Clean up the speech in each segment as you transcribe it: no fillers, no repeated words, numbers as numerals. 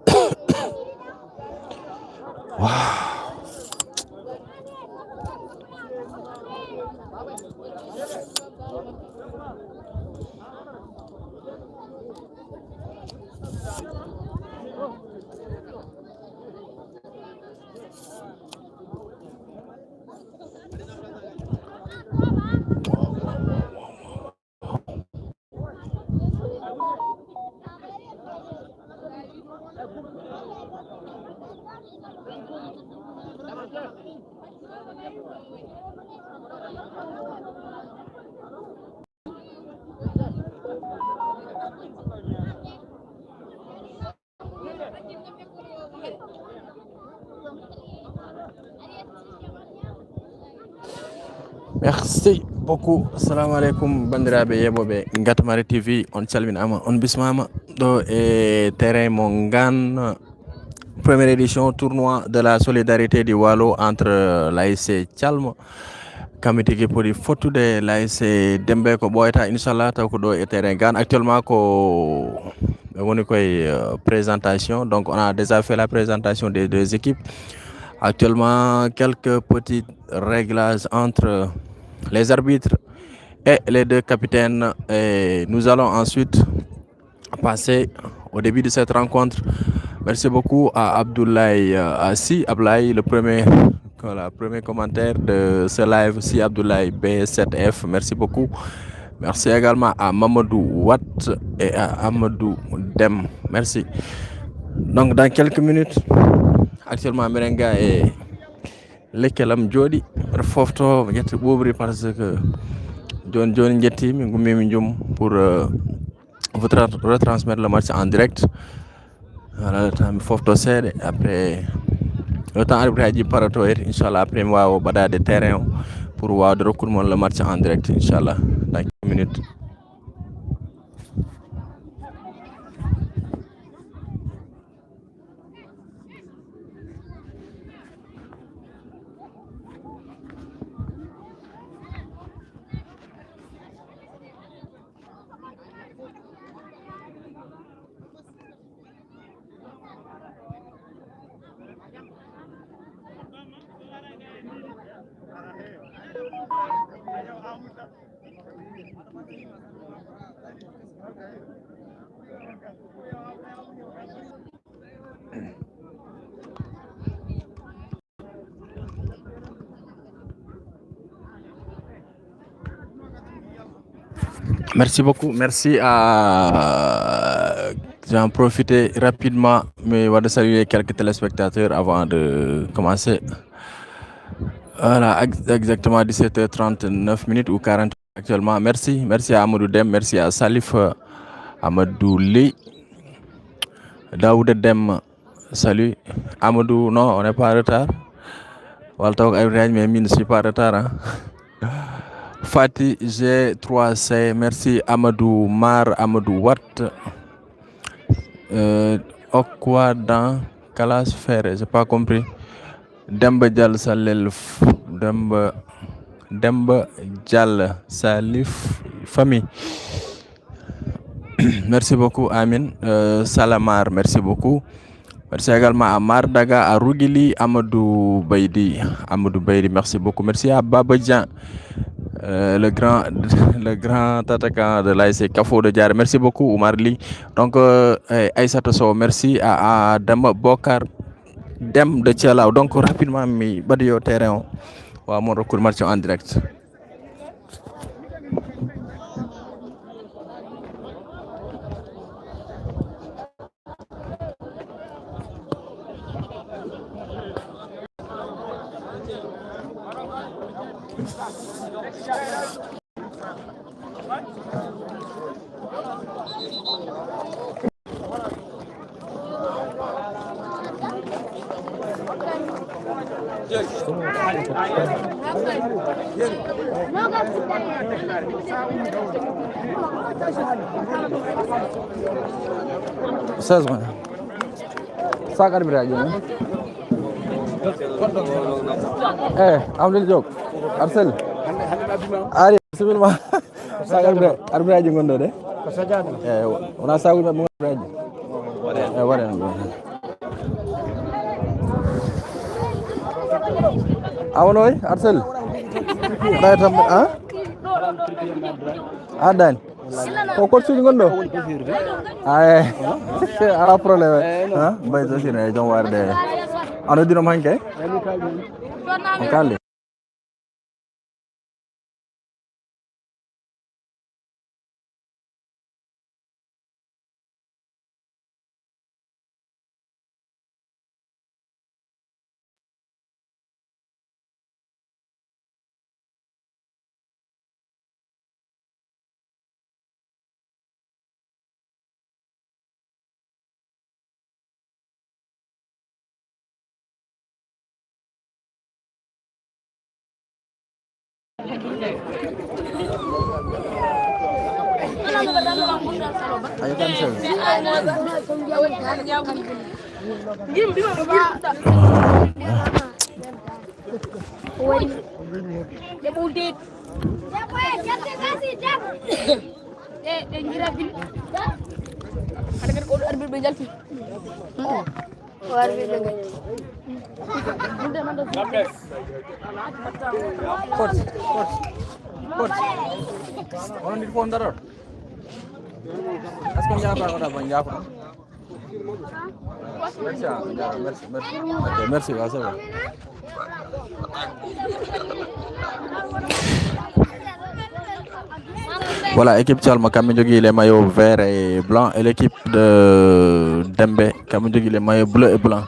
Wow. Merci beaucoup. Assalamu alaikum bandiraɓe yeɓoɓe Gatamari TV, on calminama on bismama ɗo e terrain mo Ngane, première édition tournoi de la solidarité du Walo entre l'ASC Thialma kamɓe tigui poti fottude l'ASC Dembe ko ɓoyata inchallah taw ko ɗo e terrain Ngane. Actuellement ko woni koye présentation, donc on a déjà fait la présentation des deux équipes. Actuellement quelques petits réglages entre les arbitres et les deux capitaines, et nous allons ensuite passer au début de cette rencontre. Merci beaucoup à Abdoulaye Assi Ablaye, le premier commentaire de ce live, si Abdoulaye B7F, merci beaucoup. Merci également à Mamadou Watt et à Amadou Dem, merci. Donc dans quelques minutes, actuellement Merenga est lekkelam jooɗi fofto ƴetta ɓoɓri parce que joni jettimi gummimi joom pour vous retransmettre le match en direct. Voilà, le temps mi fofto seeɗa après le temps arbitre haji parato inchallah après mi wawa ɓaɗade terrain o pour wawde rokkude mon le match en direct inchallah dans quelques minutes. Merci beaucoup, merci à... J'en profite rapidement, mais on va saluer quelques téléspectateurs avant de commencer. Voilà, exactement 17h39 minutes ou 40 actuellement. Merci à Amadou Dem, merci à Salif Amadou Li, Daoud Dem, salut. Amadou, non, on n'est pas en retard. Mais je ne suis pas en retard. Hein. Fatih G3C, merci. Amadou Mar, Amadou Watt. Okwa dans Kalas Ferre, j'ai pas compris. Demba Dial Salif, Demba Dial Salif, famille. Merci beaucoup, Amin. Salamar, merci beaucoup. Merci également à Mardaga, à Rougili, Amadou Baidi, merci beaucoup. Merci à Babadjan, le grand attaquant de l'ASC Kafo de Diar. Merci beaucoup, Oumarli. Donc, Aïssato So, merci à Dama Bokar Dem de Tchala. Donc, rapidement, mi badio terrain. Wa mon recours match en direct. Sazma. Sakar biraje. Amdel Diop. Arsel. Ari bismillah. Sakar biraje gondo de. Ona sagu mo biraje. Wala. Awonoy Arcel. Day tam Dan. Ko coach ni gondo. Ay. Ara problème. Bay so sine jom warde. Ano dino manke? Kali. Ayo cancel. Coach. Orang di phone taruh. Askan japa ko da ban japa. Merci, ça va. Voilà, équipe Tchalma Kamidjogi les maillots verts et blancs et l'équipe de Dembe Kamidjogi les maillots bleus et blancs.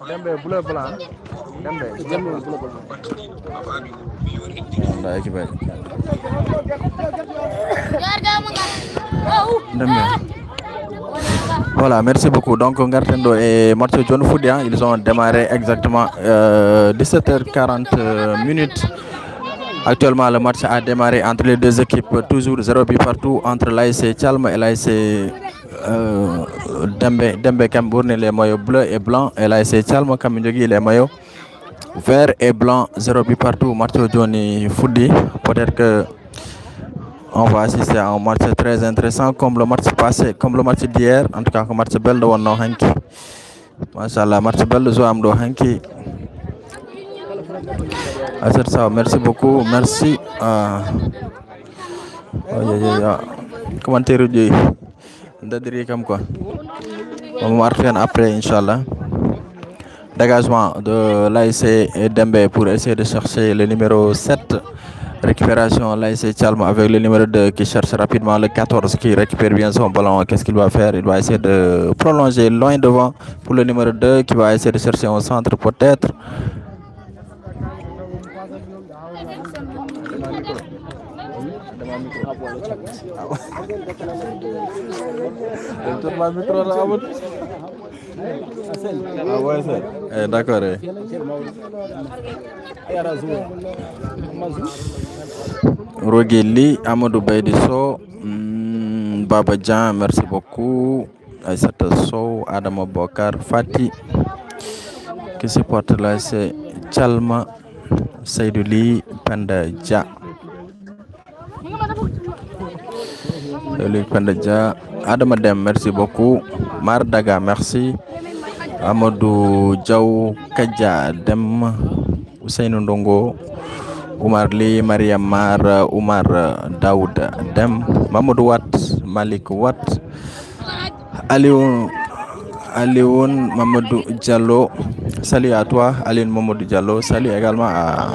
Dembe bleu et blanc. Dembe bleu et blanc. Voilà, merci beaucoup. Donc, Ngartendo et Mathieu John Foudia, ils ont démarré exactement 17h40 minutes. Actuellement, le match a démarré entre les deux équipes, toujours 0 but partout entre l'ASC Tchalma et l'ASC Dembe Kambourne, les maillots bleus et blancs, et l'ASC Tchalma Kamindjogi, les maillots verts et blancs, 0 but partout. Mathieu Johnny Foudi, peut-être que on va assister à un match très intéressant comme le match passé, comme le match d'hier. En tout cas, le match bel de Wano Hanki. Machallah, match bel de Zoamdo Hanki. Merci beaucoup. Merci. Commentaire du Dadri comme quoi. On va refaire après, Inch'Allah. Dégagement de l'AIC Dembe pour essayer de chercher le numéro 7. Récupération l'AIC Tchalma avec le numéro 2 qui cherche rapidement le 14 qui récupère bien son ballon. Qu'est-ce qu'il va faire? Il va essayer de prolonger loin devant pour le numéro 2 qui va essayer de chercher un centre peut-être. D'accord. Rogeli, Amadou Baydiso, Baba Djan, merci beaucoup. Aïssata Sow, Adama Bokar, Fati, qui supporte là, c'est Tchalma, Seydouli, Panda Dja. Panda Dja, Adama Dem, merci beaucoup. Mardaga, merci. Amadou Djaou, Kadja Dem, Ousseinou Ndongo, Oumar Li, Mariam Mar, Oumar Daoud Dem, Mamadou Wat, Malik Wat, Alioun Mamadou Diallo, salut à toi, Aline Mamadou Diallo, salut également à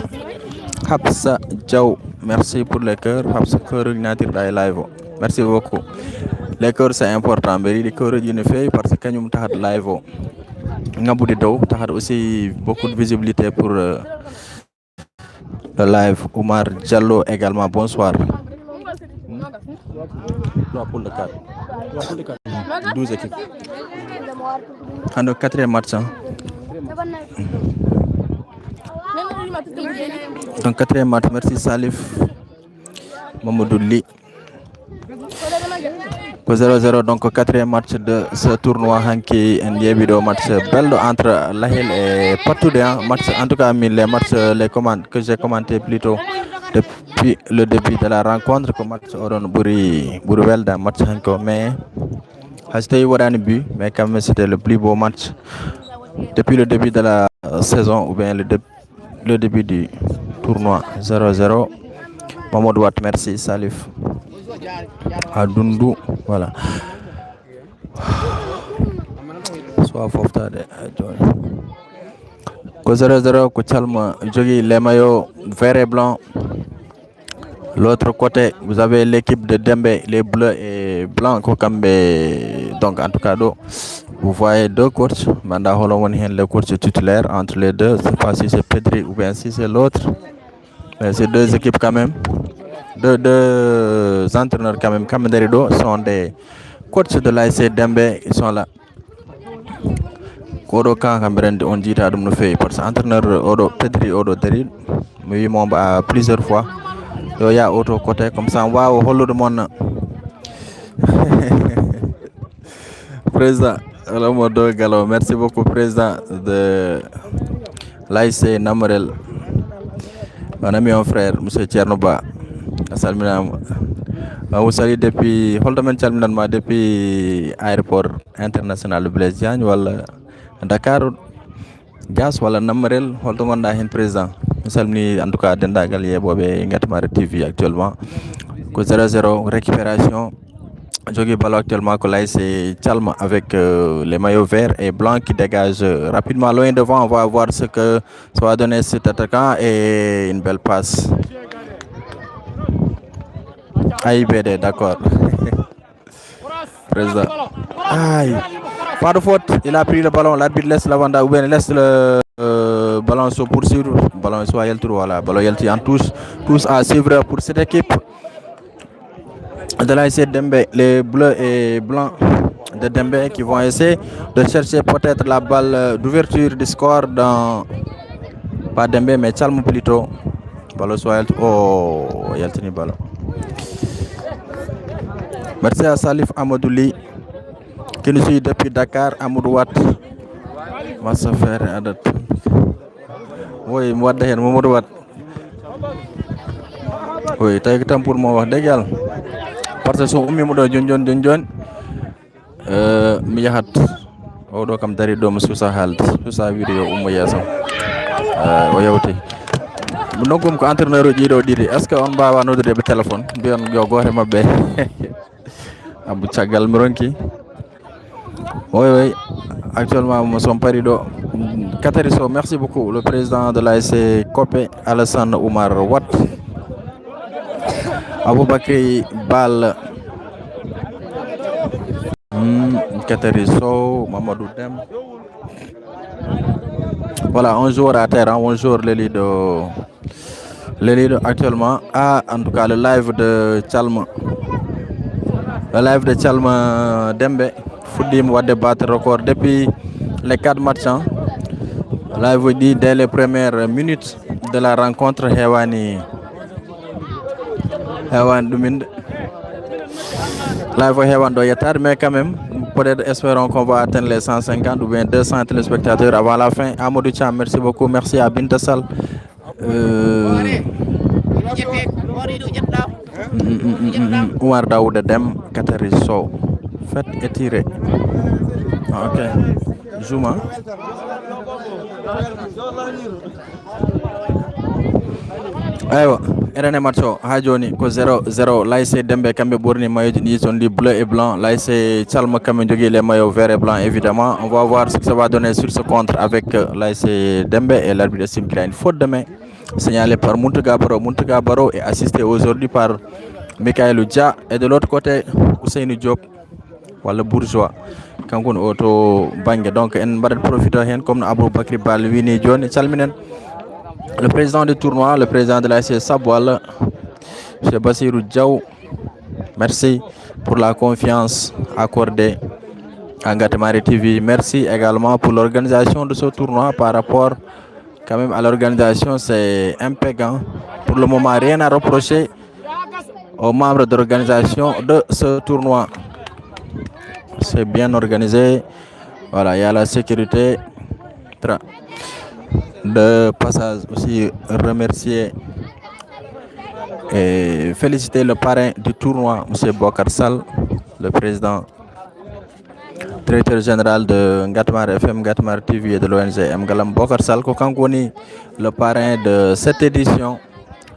Hapsa Djaou, merci pour les cœurs, Hapsa Cœur Natir Live, merci beaucoup. Les cœurs c'est important, mais les cœurs fait parce que nous avons live. Nous avons aussi beaucoup de visibilité pour le live. Oumar Diallo également, bonsoir. 3 pour le 4. 12 équipes. En le quatrième match. Donc quatrième match, merci Salif Mamadou Li. 0-0, donc quatrième match de ce tournoi Hanki Ndiebido, match belle entre Lahil et Patoudéa. Match, en tout cas, les matchs, les commandes que j'ai commenté plus tôt depuis le début de la rencontre, comme match Oron Bourvel d'un match Hanko. Mais c'était un but, mais quand même c'était le plus beau match depuis le début de la saison, ou bien le début du tournoi 0-0. Mamadou Wat, merci. Salif Adundou, voilà. Soit Foftade, ko 0-0 ko Calma jogui les maillots vert et blanc. L'autre côté, vous avez l'équipe de Dembe, les bleus et blancs, donc en tout cas, vous voyez deux coachs. Manda le coach titulaire entre les deux. Je ne sais pas si c'est Pedri ou bien si c'est l'autre. Mais ces deux équipes quand même, deux entraîneurs quand même, Kamenderido, sont des coachs de l'ASC Dembe, ils sont là. Kodo kan kamberende on dit à dum no fey parce que entraîneur odo Pedri odo Dari mi mom à plusieurs fois. Il y a autre côté comme ça, waouh, hollo de mon président Alamodo Gallo, merci beaucoup président de l'AIC Namarel, mon ami, mon frère, monsieur Tchernoba, salminam. Vous saluez depuis Holdamen Chalminanma depuis aéroport international Blaise Diagne wala Dakar Gas wala Namarel holto gonda hen président. Salmini en tout cas dendagal yebobe Ngatmare TV actuellement ko 0-0 récupération jogui ballon actuellement ko là c'est Tchalma avec les maillots verts et blancs qui dégagent rapidement loin devant. On va voir ce que ça va donner cet attaquant et une belle passe. AIBD, d'accord. Président. Aïe. Pas de faute, il a pris le ballon, l'arbitre laisse l'avant ou bien laisse le ballon se poursuivre. Ballon soit Yeltour, voilà, ballon Yelti en touche. Tous à suivre pour cette équipe de l'ASC Dembe, les bleus et blancs de Dembe qui vont essayer de chercher peut-être la balle d'ouverture du score dans pas Dembe mais Tchalma plutôt. Ballon soit Yeltour, oh Yeltini ballon. Merci à Salif Amadouli qui nous suit depuis Dakar, Amadou Wat. Massa frère Adat. Oui, moi d'ailleurs, Amadou Wat. Oui, t'as eu temps pour moi, dégal. Parce que son umi mudo John miyahat. Odo kam dari do mususa halt. Susa video umu yasam. Oyawti. Nogum ko entraîneur jido didi. Est-ce que on ba wa nodde be téléphone? Bion yo gore mabbe. Abou Tchagal Mronki. Oui, actuellement, nous sommes parido. Kateriso, merci beaucoup. Le président de l'ASC Kopé, Alassane Oumar Watt. Aboubakri Bal. Kateriso, Mamadou Dem. Voilà, un jour à terre, un jour le leader actuellement. En tout cas, le live de Tchalma. Le live de Tchalma Dembe. Foudim va débattre record depuis les 4 matchs. Là, vous dit dès les premières minutes de la rencontre, Hewan Duminde. Là, Hewan doit y être, mais quand même, peut-être espérons qu'on va atteindre les 150 ou bien 200 téléspectateurs avant la fin. Amadou Cham, merci beaucoup. Merci à Bintassal. Oumar Daoud Dem, Katari Sow. Faites étirer. Ok. Juma. Aywa, RN Matcho, Hajoni, ko 0-0. L'ASC Dembe Kambe Bourni, maillot ni sont dit bleu et blanc. L'ASC Tchalma Kambe Djogi, les maillots vert et blanc, évidemment. On va voir ce que ça va donner sur ce contre avec l'ASC Dembe et l'arbitre estime qu'il a une faute de main signalée par Muntega Baro est assisté aujourd'hui par Michael Dia et de l'autre côté, Ousseinou Diop. Wala bourgeois kankun auto bangue donc en badat profiteur hen comme Abou Bakri Bal wini joni salminen le président du tournoi, le président de la l'ASC Sabwal, M. Bassirou Diaw. Merci pour la confiance accordée à Ngatmare TV. Merci également pour l'organisation de ce tournoi par rapport quand même à l'organisation, c'est impeccable. Pour le moment, rien à reprocher aux membres de l'organisation de ce tournoi. C'est bien organisé. Voilà, il y a la sécurité. De passage aussi remercier et féliciter le parrain du tournoi, M. Bokar Sall, le président directeur général de Ngatmar FM, Ngatmar TV et de l'ONG Mgalam Bokar Sall ko kanko woni le parrain de cette édition,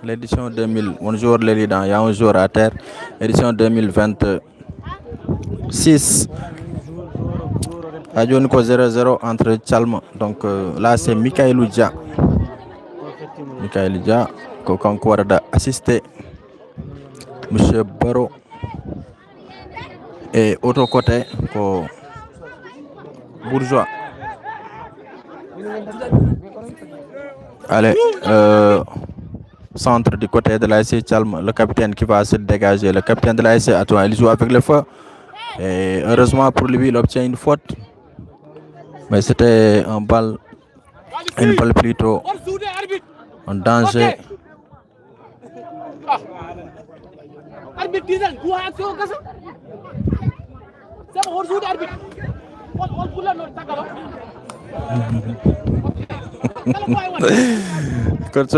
l'édition 2000 mon jour le lidan y a un jour à terre, édition 2026 à joni ko 0-0 entre Thialma. Donc là c'est Mikaelou Dia ko kanko warada assisté monsieur Baro et autre côté ko Bourgeois. Allez, centre du côté de l'ASC Thialma, le capitaine qui va se dégager, le capitaine de l'ASC Atoua, il joue avec le feu et heureusement pour lui il obtient une faute, mais c'était une balle plutôt en danger. Coach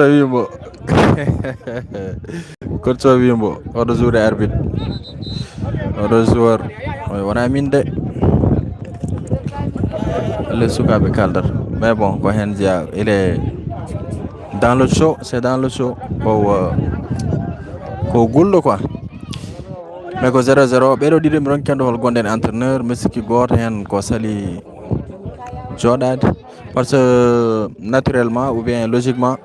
Wimbo oɗo joueur arbitre oɗo joueur wona min de le sukaɓe kaldata, mais bon ko hen jeeya, il est dans le show, c'est dans le show ko gulɗo quoi. Mais ko 0-0 ɓeɗo ɗiɗi mi ronkendo hol gonɗen entraîneur mi sikki goto hen ko sali joɗade, parce que naturellement ou bien logiquement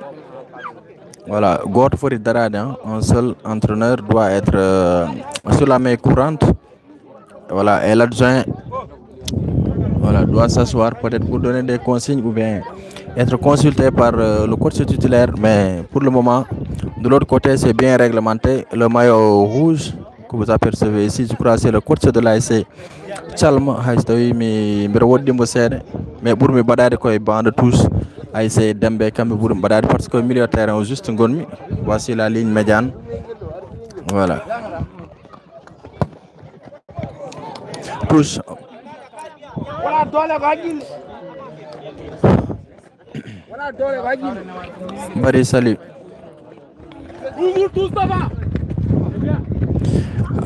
voilà, goto foti darade, un seul entraîneur doit être sur la main courante, voilà, et l'adjoint voilà doit s'asseoir peut-être pour donner des consignes ou bien être consulté par le coach titulaire. Mais pour le moment de l'autre côté c'est bien réglementé, le maillot rouge que vous apercevez ici, je crois c'est le coach de l'ASC Thialma, hay so tawi mbiɗa woɗɗimo seeɗa mais ɓuurmi baɗade koye banc de touche ASC Dembe, kamɓe ɓuurmi baɗade parce que milieu terrain o juste gonmi. Voici la ligne médiane, voilà, touche. Bari salut.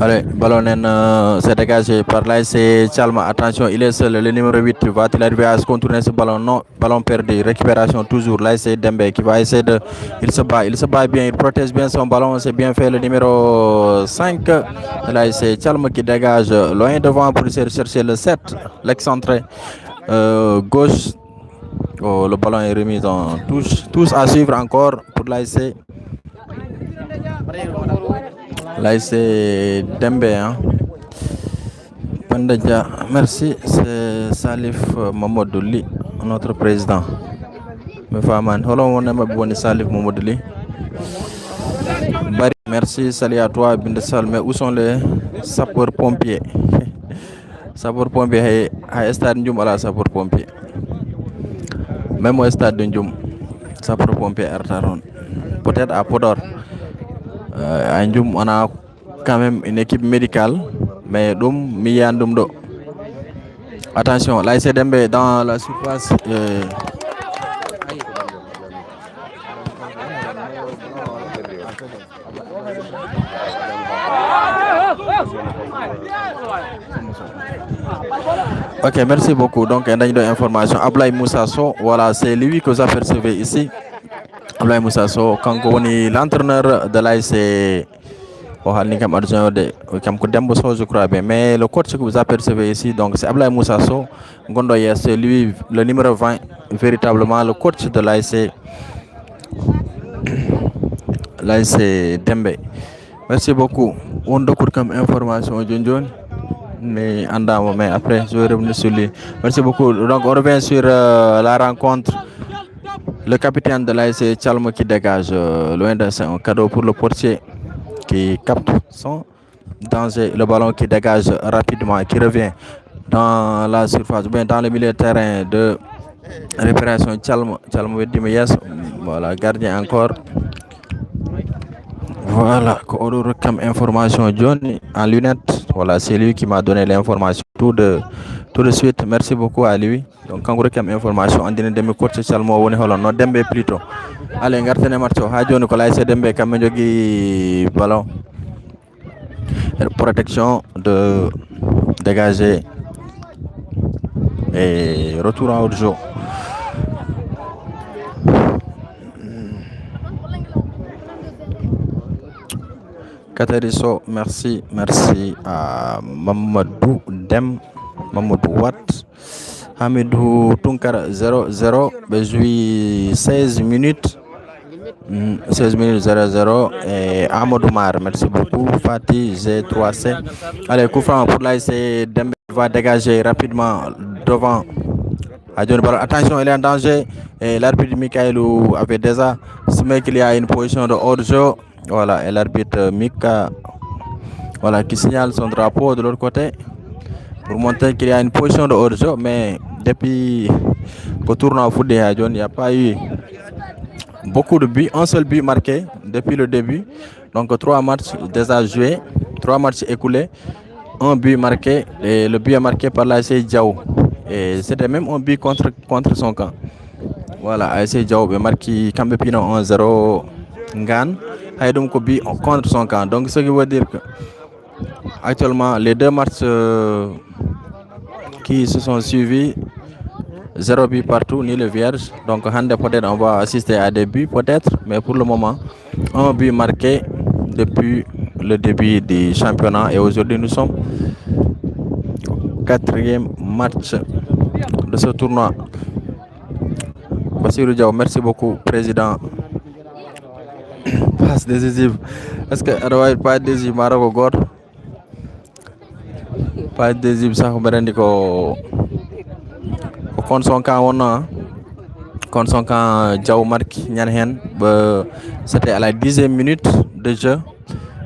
Allez, ballon c'est dégagé par l'ASC Thialma. Attention, il est seul, le numéro 8 va-t-il arriver à se contourner ce ballon? Non, ballon perdu, récupération toujours, l'ASC Dembe qui va essayer de... Il se bat bien, il protège bien son ballon, c'est bien fait, le numéro 5 de l'ASC Thialma qui dégage loin devant pour essayer de chercher le 7, l'excentré gauche. Oh, le ballon est remis en touche, tous à suivre encore pour l'ASC Dembe, Pandadia. Merci, c'est Salif Mamadou Li, notre président. Salif Mamadou Li. Bari, merci, salut à toi Bindessal. Mais où sont les sapeurs-pompiers? Sapeurs-pompiers à stade Ndioum, à la sapeurs-pompiers. Même au stade de Ndioum, sapeurs-pompiers Artaron. Peut-être à Podor. À Ndioum, on a quand même une équipe médicale, mais attention, là c'est Dembe dans la surface. Ok, merci beaucoup. Donc, une information. Ablaye Moussasso, voilà, c'est lui que vous apercevez ici. Ablaye Moussasso, quand on est l'entraîneur de l'ASC, je crois bien, mais le coach que vous apercevez ici, donc c'est Ablaye Moussasso, c'est lui, le numéro 20, véritablement le coach de l'ASC Dembe. Merci beaucoup. On a comme information, mais après je vais revenir sur lui. Merci beaucoup. Donc on revient sur la rencontre. Le capitaine de l'ASC Thialma qui dégage loin de c'est un cadeau pour le portier qui capte son danger. Le ballon qui dégage rapidement, qui revient dans la surface, bien dans le milieu de terrain de réparation Thialma. Voilà, gardien encore. Voilà, comme information Johnny en lunettes. Voilà, c'est lui qui m'a donné l'information tout de suite. Merci beaucoup à lui. Donc quand vous comme information on dit demi coach Thialma woni holon no Dembe plutôt. Allez, ngartene match ha joni ko l'ASC Dembe kam jogi ballon. Protection de dégager Et retour en hors-jeu. Kateriso, merci à Mamadou Dem, Mamadou Watt, Hamidou Tunkara 0-0, Bejoui 16 minutes. 16 minutes 0-0 et Amadou Mar, merci beaucoup. Fatih G3C. Allez, coup franc pour l'ASC Dembe va dégager rapidement devant. Attention, il est en danger. Et l'arbitre Mikaelou avait déjà soumis qu'il y a une position de hors-jeu. Voilà, et l'arbitre Mika qui signale son drapeau de l'autre côté pour montrer qu'il y a une position de hors-jeu. Mais depuis le tournoi au foot de Hadjon, il n'y a pas eu beaucoup de buts, un seul but marqué depuis le début. Donc 3 matchs déjà joués, 3 matchs écoulés, un but marqué et le but est marqué par l'ASC Diao. Et c'était même un but contre son camp. Voilà, ASC Diao a marqué Kambepino 1-0 Ngan. Et donc un but contre son camp. Donc ce qui veut dire que actuellement les deux matchs qui se sont suivis, 0 but partout, ni le vierge. Donc, peut-être on va assister à des buts, peut-être. Mais pour le moment, un but marqué depuis le début du championnat. Et aujourd'hui, nous sommes au 4e match de ce tournoi. Bassirou Diaw, merci beaucoup, président. Passe décisive. Est-ce que Adawai pas décisive, Maroko Gor? Pas décisive, ça, on va dire contre son camp, on a. Contre son camp, Diaw marque Nyanhen. C'était à la 10e minute de jeu.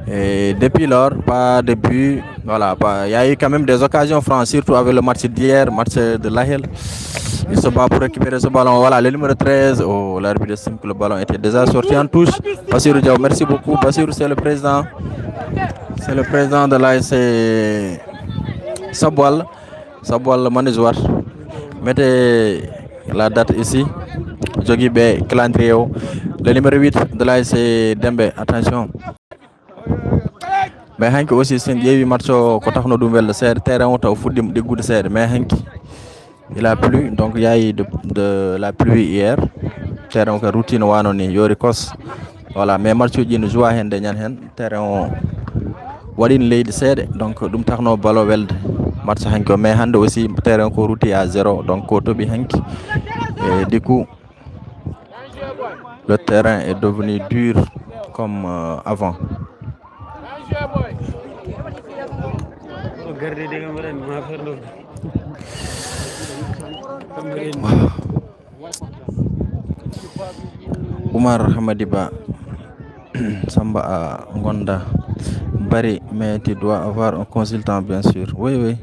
Et depuis lors, pas de but. Voilà, il y a eu quand même des occasions franches, surtout avec le match d'hier, match de Lahel. Il se bat pour récupérer ce ballon. Voilà, le numéro 13. Oh, l'arbitre estime que le ballon était déjà sorti en touche. Bassirou Diaw, merci beaucoup. Bassirou, c'est le président. C'est le président de l'ASC Sabwal Manizouar. Mettez la date ici. Jogibé calendrier. Le numéro 8 de l'ASC Dembe. Attention. Mais hanki aussi sen ƴeewi match o ko taxno ɗum welde seeɗa terrain o taw fuɗɗima ɗiggude seeɗa mais hanki il a plu, donc il y a eu de la pluie hier, terrain o ko routine wano ni yori kos. Voilà, mais match uji no joua hen de ñan hen terrain o waɗino leydi seeɗa, donc ɗum taxno balo welde match hanki o. Mais hande aussi terrain ko routi à 0, donc ko toɓi hanki et du coup le terrain est devenu dur comme avant. Oumar Hamadiba Samba Ngonda Bari, mais tu dois avoir un consultant bien sûr. Oui,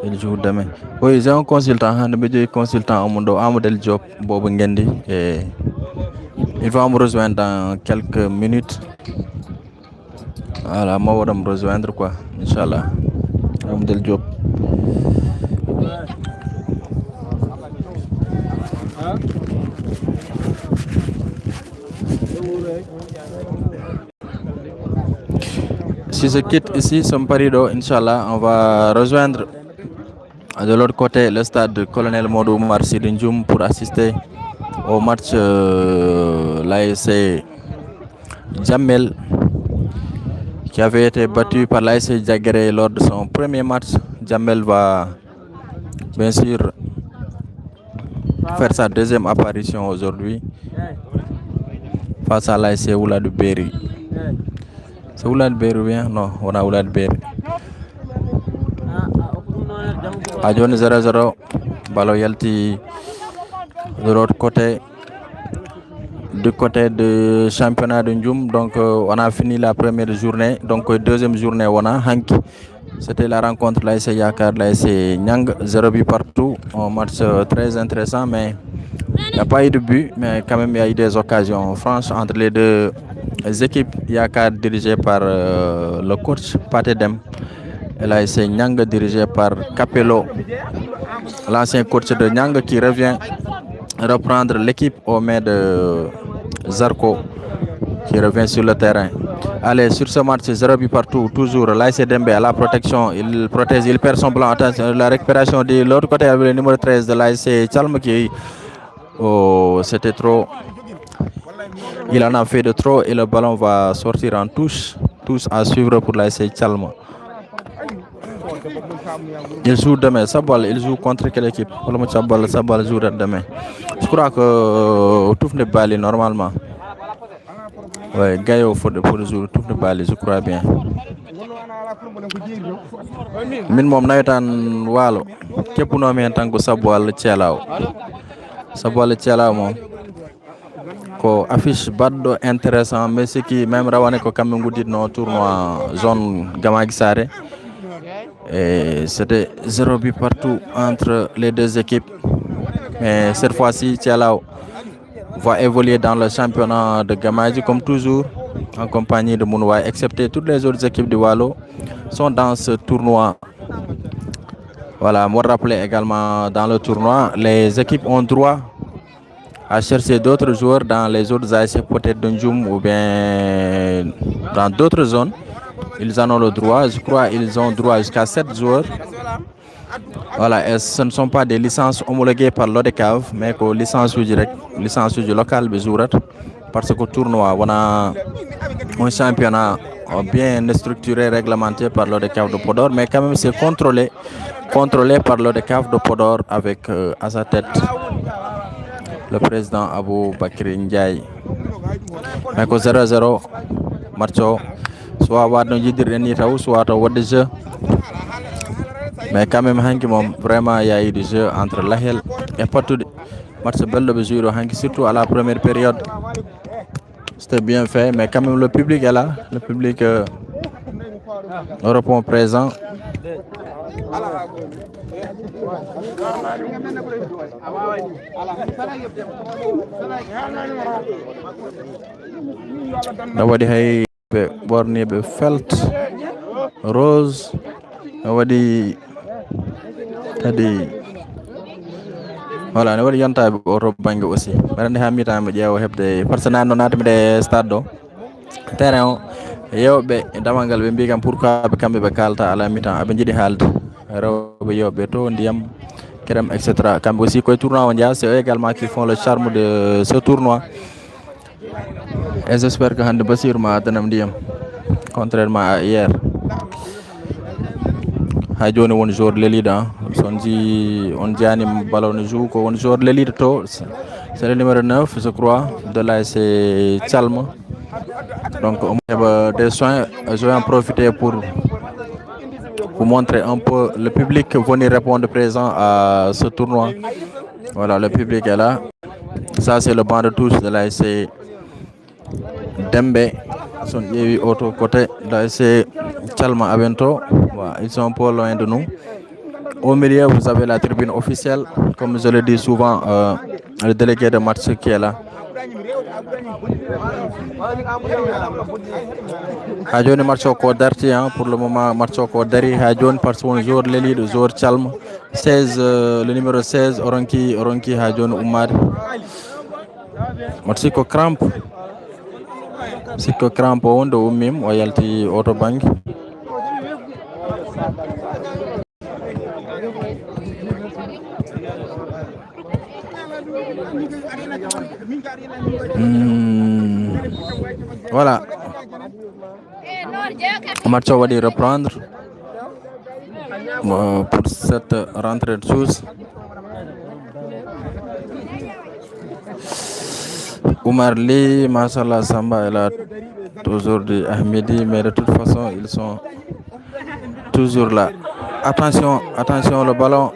il joue demain. Oui, j'ai un consultant, un consultant Amadou Diop Bobo Ngendi, et il va me rejoindre dans quelques minutes. Voilà, moi je vais me rejoindre quoi, Inch'Allah. Amadou Diop. Si je quitte ici Samparido, Inch'Allah, on va rejoindre de l'autre côté le stade de Colonel Modou Oumar Sy Ndioum pour assister au match l'ASC Jamel qui avait été battu par l'ASC Diaguéré lors de son premier match. Jamel va bien sûr faire sa deuxième apparition aujourd'hui face à l'ASC Oulad Berry. C'est Oulad Berry ou bien? Non, on a Oulad Berry. Hadjon 0-0, ballon yalti de l'autre côté, du côté du championnat de Ndioum. Donc on a fini la première journée, donc deuxième journée on a Hanki. C'était la rencontre de l'ASC Yakar, l'ASC Nyang, 0 but partout, un match très intéressant, mais il n'y a pas eu de but, mais quand même il y a eu des occasions franches entre les deux équipes. Yakar dirigé par le coach Patedem, et l'ASC Nyang dirigé par Capello, l'ancien coach de Nyang qui revient reprendre l'équipe aux mains de Zarko qui revient sur le terrain. Allez, sur ce match, 0 but partout, toujours. L'AS Dembe à la protection, il protège, il perd son blanc. Attention, la récupération de l'autre côté avec le numéro 13 de l'AS Chalm qui... Oh, c'était trop. Il en a fait de trop et le ballon va sortir en touche. Tous à suivre pour l'AS Chalm. Il joue demain, Sabal, il joue contre quelle équipe? Sabal joue demain. Je crois que tout ne pas aller normalement. Ouais, Gaïo pour le jour, tout ne pas aller, je crois bien. Min mom nawetan walo keppuno men tan ko Sabal Thialaw. Sabal Thialaw mom ko affiche baddo intéressant mais ce qui même rawane ko kambe gouditno tournoi zone Gamagi Saré. Et c'était 0 but partout entre les deux équipes. Mais cette fois-ci, Thialaw va évoluer dans le championnat de Gamaji comme toujours, en compagnie de Mounouai, excepté toutes les autres équipes de Wallo sont dans ce tournoi. Voilà, moi rappeler également dans le tournoi, les équipes ont droit à chercher d'autres joueurs dans les autres ASC, peut-être de Ndjoum ou bien dans d'autres zones. Ils en ont le droit, je crois qu'ils ont droit jusqu'à 7 joueurs. Voilà, et ce ne sont pas des licences homologuées par l'ODCAV, mais que licence du local Bezourat. Parce que le tournoi, on a un championnat bien structuré, réglementé par l'ODCAV de Podor, mais quand même c'est contrôlé par l'ODCAV de Podor avec à sa tête le président Abou Bakri Ndiaye. Mais que 0-0, Marcho, soit Wadno Yidir Renitaou, soit au de jeu. Mais quand même, vraiment, il y a eu du jeu entre Lahel et Patou. Match belle de mesure, surtout à la première période. C'était bien fait, mais quand même, le public est là. Le public répond présent. Nawadi hay be borni be felt rose nawadi tadi voilà ne wadi yontaɓe oto banggue aussi mbaɗa ha mitama ƴeewa hebde par ce que nanno natami de stade ɗo terrain o yewɓe damal ngal ɓe mbi kam pourquoi ɓe kamɓe ɓe kalta ala mi-temps aɓe jiiɗi haalde rewɓe yewɓe to ndiyam crème etc. kamɓe aussi koye tournoi o jaa c'est eux également qui font le charme de ce tournoi et j'espère que hande Basir ma addanam ndiyam contrairement à hier. Ha joni won joueur l'élite son ji on jani ballon joue ko won joueur l'élite to c'est le numéro 9 je crois de l'ASC Chalm. Donc on a des soins, je vais en profiter pour vous montrer un peu le public venir répondre présent à ce tournoi. Voilà, le public est là. Ça c'est le banc de touche de l'ASC Dembe. Ils sont autre côté de l'ASC Chalma Abento. Voilà, ils sont un peu loin de nous. Au milieu, vous avez la tribune officielle. Comme je le dis souvent, le délégué de match qui est là. Hajoni Marcho Kodarti, pour le moment, Marcho Kodari, Hajoni par son jour, l'élite de jour Chalm, 16, le numéro 16, Oronki Hajoni Oumar. Matsiko Cramp, Siko Cramp, Ondo Oumim, Oyalti Autobank. Voilà. Marcho va reprendre pour cette rentrée de choses. Oumar Ly, Mashallah Samba est là aujourd'hui, Ahmedi, mais de toute façon ils sont toujours là. Attention, le ballon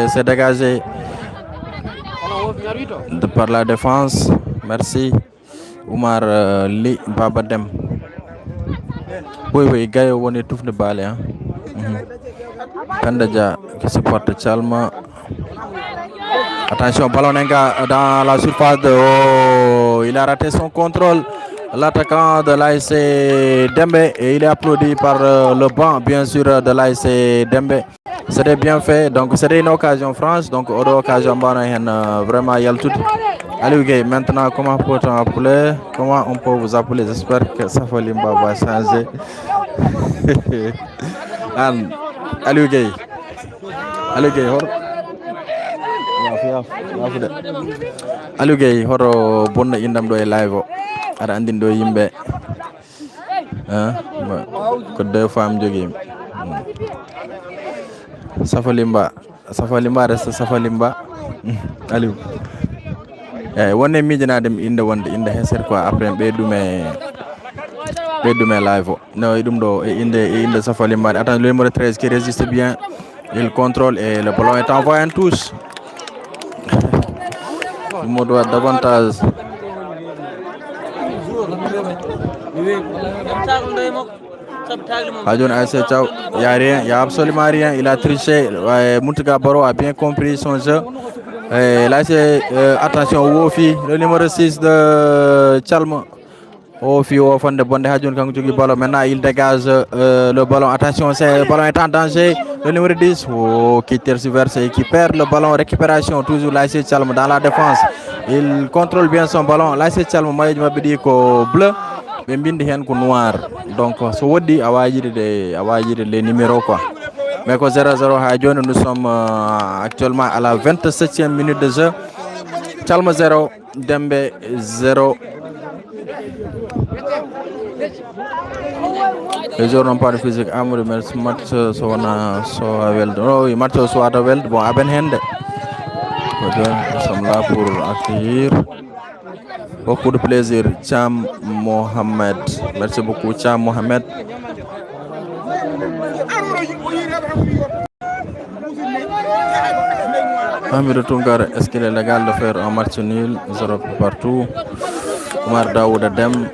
s'est dégagé de par la défense. Merci. Oumar Ly Babadem. Oui, Gaïo, on est tout de balle. Kandaja qui supporte Chalma. Attention, ballon dans la surface de... Oh, il a raté son contrôle. L'attaquant de l'ASC Dembe et il est applaudi par le banc, bien sûr, de l'ASC Dembe. C'était bien fait, donc c'était une occasion franche. Donc, autre occasion, vraiment, il y a tout. Aliou Gueye, maintenant, comment peut-on appeler? Comment on peut vous appeler? J'espère que Safalimba va changer. Anne, Aliou Gueye. Aliou Gueye, Aliou Gueye, horo bonna indam ɗo e live o. Aɗa andin ɗo yimɓe. Ko deux femmes jogimi. Safalimba resta Safalimba. Aliou. Wonne mijanade inde wonde inde heser quoi après ɓeydume live o no ɗum ɗo inde Safalimba. Attends, le numéro 13 qui résiste bien, il contrôle et le ballon est envoyé en touche. Mo doit davantage. Adjon Aïssa Thiaw, il n'y a rien, il n'y a absolument rien, il a triché. Mountaga Baro a bien compris son jeu. Là c'est attention Wofi, le numéro 6 de Tchalma. Wofi Wofan de Bonde Hadjoun Kangouki ballon. Maintenant il dégage le ballon. Attention, le ballon est en danger. Le numéro 10 qui tergiverse et qui perd le ballon. Récupération toujours là c'est Tchalma dans la défense. Il contrôle bien son ballon. Là c'est Tchalma, moi je me dis que bleu. Ɓe bindi hen ko noir, donc so woddi a wajide les numéros quoi. Mais ko 0-0 ha joni, nous sommes actuellement à la 27e minute de jeu. Tchalma 0 Dembe 0. Les joueurs n'ont pas de physique. Amadou merci match so welde. Oui, match so welde. Bon, aben hende. Nous sommes là pour accueillir. Beaucoup de plaisir, Cham Mohamed. Merci beaucoup, Cham Mohamed. Amir Tungar, est-ce qu'il est légal de faire un match nul, 0 partout? Omar Daouda Dem.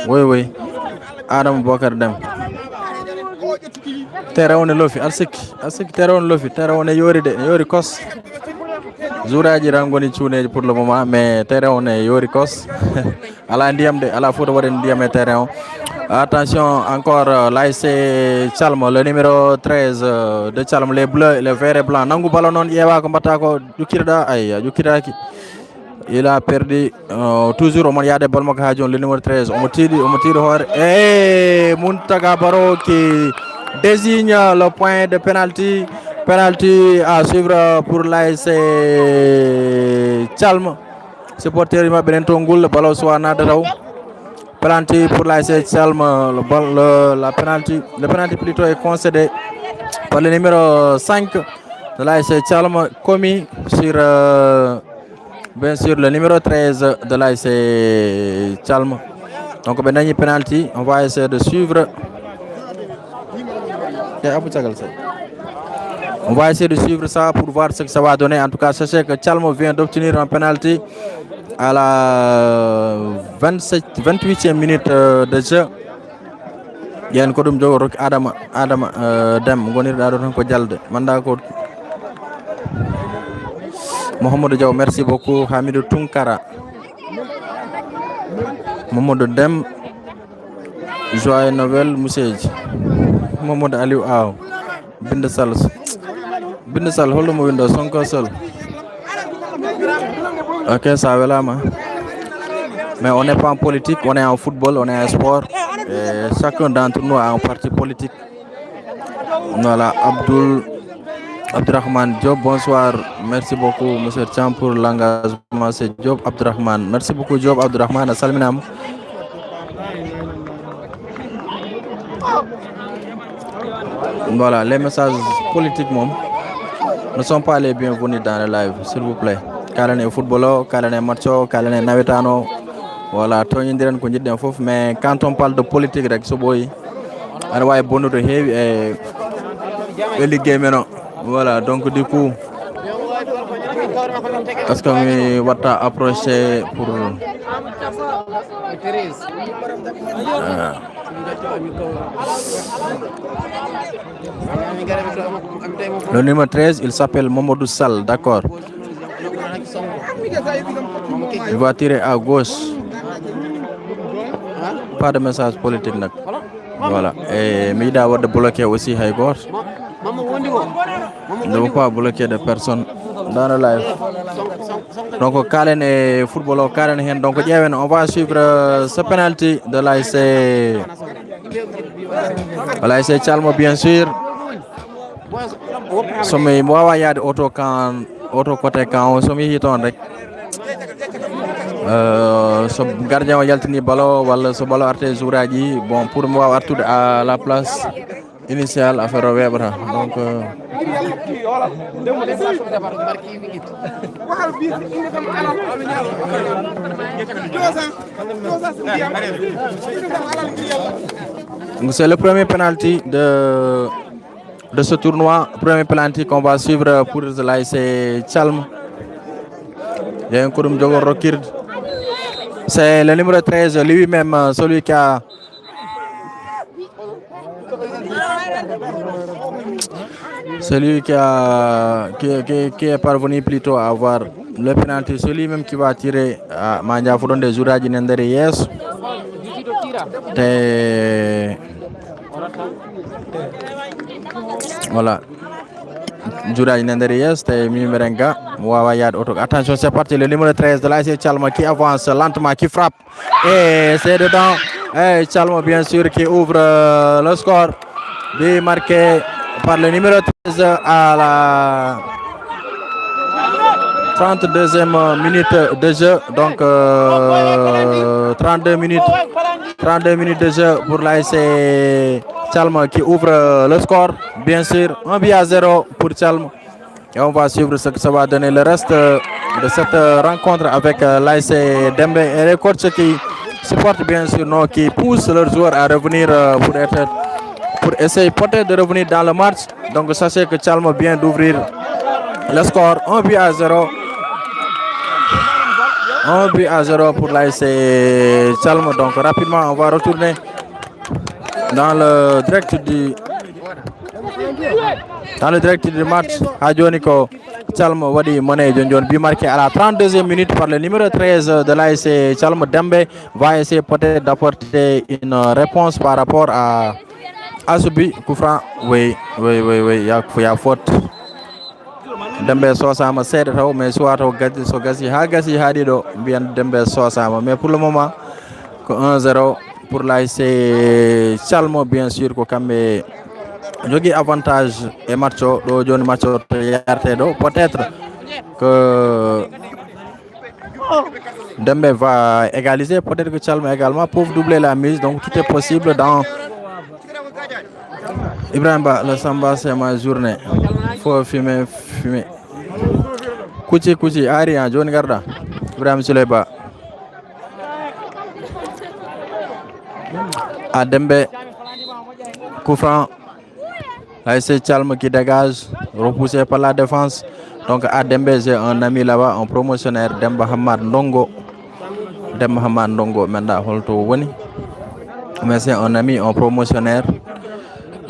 Oui. Adam Bokar Dem. Terraon Lofi, Alsik Terraon Lofi, Terraon Yori Kos. Zouraji rangoni tchouneji pour le moment, mais terrain on est yori kos. Ala ndiam de ala photo waden ndiam e terrain. Attention encore là c'est Tchalma, le numéro 13 de Tchalma, les bleus, les verts et blancs. Nangu ballon non yewa ko mbatta ko jukirda ay jukiraki. Il a perdu toujours il y a des ballons le numéro 13. On me tire hors et Mountaga Baro qui désigne le point de penalty. Penalty à suivre pour l'ASC Tchalma. Supporter Ima Benentongul, le ballon soit Nadaraou. Penalty pour l'ASC Tchalma. Le penalty plutôt est concédé par le numéro 5 de l'ASC Tchalma, commis sur bien sûr le numéro 13 de l'ASC Tchalma. Donc ben penalty, on va essayer de suivre. On va essayer de suivre ça pour voir ce que ça va donner. En tout cas, sachez que Tchalma vient d'obtenir un penalty à la 28e minute de jeu. Il y a un code de Adam Dem, Mohamed Diaw, merci beaucoup. Hamidou Tunkara, Mohamed Dem, Joyeux Noël Mousseji, Mohamed Aliou Aw, Bindesal, hold the window, Sonko Sol. Ok, ça va là, mais on n'est pas en politique, on est en football, on est en sport. Et chacun d'entre nous a un parti politique. Voilà, Abdurrahman Diop, bonsoir. Merci beaucoup, monsieur Cham, pour l'engagement. C'est Diop Abdurrahman. Merci beaucoup, Diop Abdurrahman. Salam. Voilà, les messages politiques ne sont pas les bienvenus dans le live, s'il vous plaît. Kalane footballo, kalane matcho, kalane navetano. Voilà, mais quand on parle de politique, voilà, donc du coup, est-ce qu'on va approcher pour... Le numéro 13, il s'appelle Momodou Sall, d'accord. Il va tirer à gauche. Pas de message politique. Voilà. Et Mida va bloquer aussi Haïgor. Ne veut pas bloquer de personnes dans le live. Donc Kalen et football o Kalen hen. Donc on va suivre ce penalty de l'ASC Calmo bien sûr. Somi wawa yaade auto côté kan somi hiton rek so gardien o yaltini balo walla so balo arte jouraji bon pour mo wawa artude à la place initiale affaire o weɓata donc c'est le premier penalty de ce tournoi, premier penalty qu'on va suivre pour l'ASC Calme. Il y a un Kouroum Diogo Rokird. C'est le numéro 13, lui-même, celui qui a... Celui qui est parvenu plutôt à avoir le penalty, celui-même qui va tirer à Manja Foudon de Zouraji Nendere Yes. Voilà. Djouraji Nendere Yes, c'est Mimerenga. Attention, c'est parti. Le numéro 13 de l'ASC Calme qui avance lentement, qui frappe. Et c'est dedans. Et Calme, bien sûr, qui ouvre le score. But marqué par le numéro 13 à la 32e minute de jeu. Donc 32 minutes de jeu pour l'ASC Calme qui ouvre le score. Bien sûr, 1-0 pour Calme. Et on va suivre ce que ça va donner le reste de cette rencontre avec l'ASC Dembe et les coachs qui supportent bien sûr, qui poussent leurs joueurs à revenir pour essayer peut-être de revenir dans le match. Donc sachez que Calme vient d'ouvrir le score 1-0. 1-0 pour l'ASC Calme. Donc rapidement on va retourner dans le direct du match. Adjoniko Calme Wadi Moné Djonjon, but marqué à la 32e minute par le numéro 13 de l'ASC Calme. Dembe va essayer peut-être d'apporter une réponse par rapport à ce but. Koufran, oui, il y a faute. Dembe Sosama cède, mais soit au Gassi Hadido, bien Dembe Sosama. Mais pour le moment, 1-0 pour l'ASC Calme, bien sûr, Kokambe. Jogi avantage et matcho do joni matcho peut-être que Dembe va égaliser, peut-être que Calme également pour doubler la mise, donc tout est possible dans Ibrahima. Le samba c'est ma journée, faut fumer Kouchi ari en joni garda Ibrahima Souleyba à Dembe. Koufran, l'ASC Calme qui dégage, repoussé par la défense. Donc à Dembe, j'ai un ami là-bas, un promotionnaire, Demba Hamad Ndongo. Maintenant, mais c'est un ami, un promotionnaire.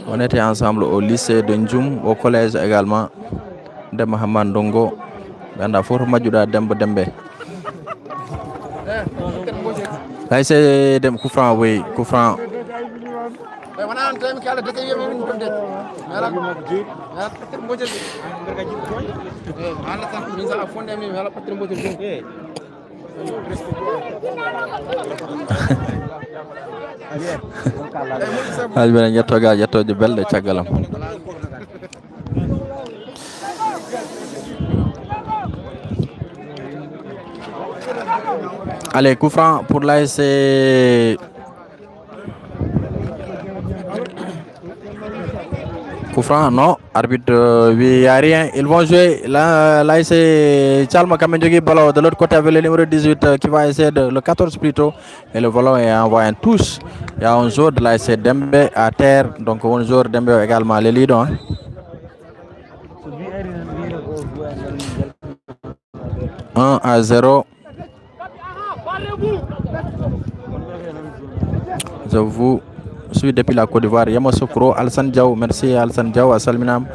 On était ensemble au lycée de Ndjoum, au collège également. Demba Hamad Ndongo. Maintenant, faut Majuda Dembe. l'ASC Dembe Koufran, oui, Koufran. Yettoje belde caggalam. Allez, coup franc pour l'ASC Koufran, non, arbitre, il n'y a rien. Ils vont jouer l'ASC Calme Kamendjogi ballon de l'autre côté avec le numéro 18 qui va essayer le 14 plutôt. Et le ballon est envoyé en touche. Il y a un joueur de l'ASC Dembe à terre, donc un joueur Dembe également les leaders. 1-0. Je vous suis depuis la Côte d'Ivoire. Yamoussoukro, Alsan Diaw, merci Alsan Diaw, Assalminam.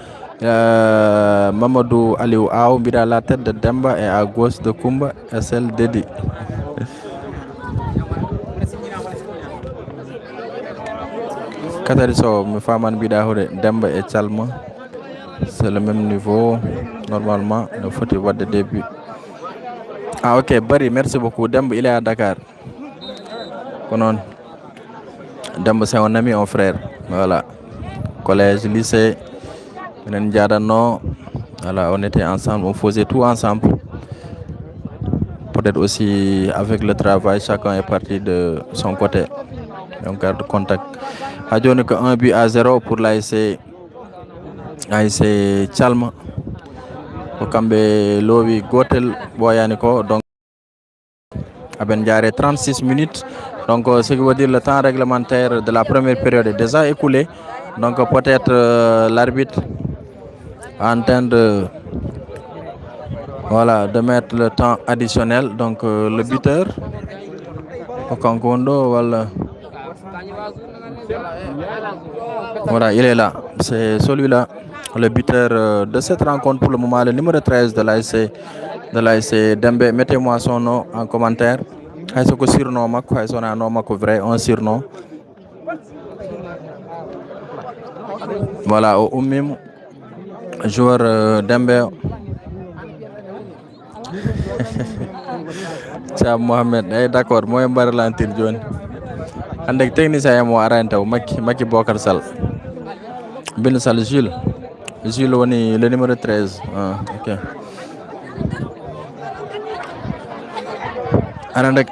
Mamadou Aliou Aou, Bira, la tête de Demba et à gauche de Kumba et celle d'Edi. Katariso, me faman Bida Demba et Calme. c'est le même niveau. Normalement, il faut voir de début. Ah ok, Barry, merci beaucoup. Demb, il est à Dakar. Konon. Demb, c'est un ami, un frère. Voilà. Collège, lycée. Voilà, on était ensemble, on faisait tout ensemble. Peut-être aussi avec le travail, chacun est parti de son côté. On garde contact. Hadjone que 1-0 pour l'ASC Tchalma. Ko kambe lowi gotel boyani ko donc aben diaré 36 minutes. Donc ce qui veut dire le temps réglementaire de la première période est déjà écoulé. Donc peut-être l'arbitre en train de mettre le temps additionnel. Donc le buteur Okankondo, voilà, il est là. C'est celui-là, le buteur de cette rencontre pour le moment, le numéro 13 de l'ASC Dembe. Mettez-moi son nom en commentaire. Est-ce que surnom Mako, est-ce qu'on a un nom Mako vrai, un surnom? Voilà, au même joueur Dembe. Tiens, Mohamed, d'accord, moi je vais lantir John. Andek technicien mo aranta Maki Bokar Sall. Ben Sall Jules woni le numéro 13. Ah, OK. Andek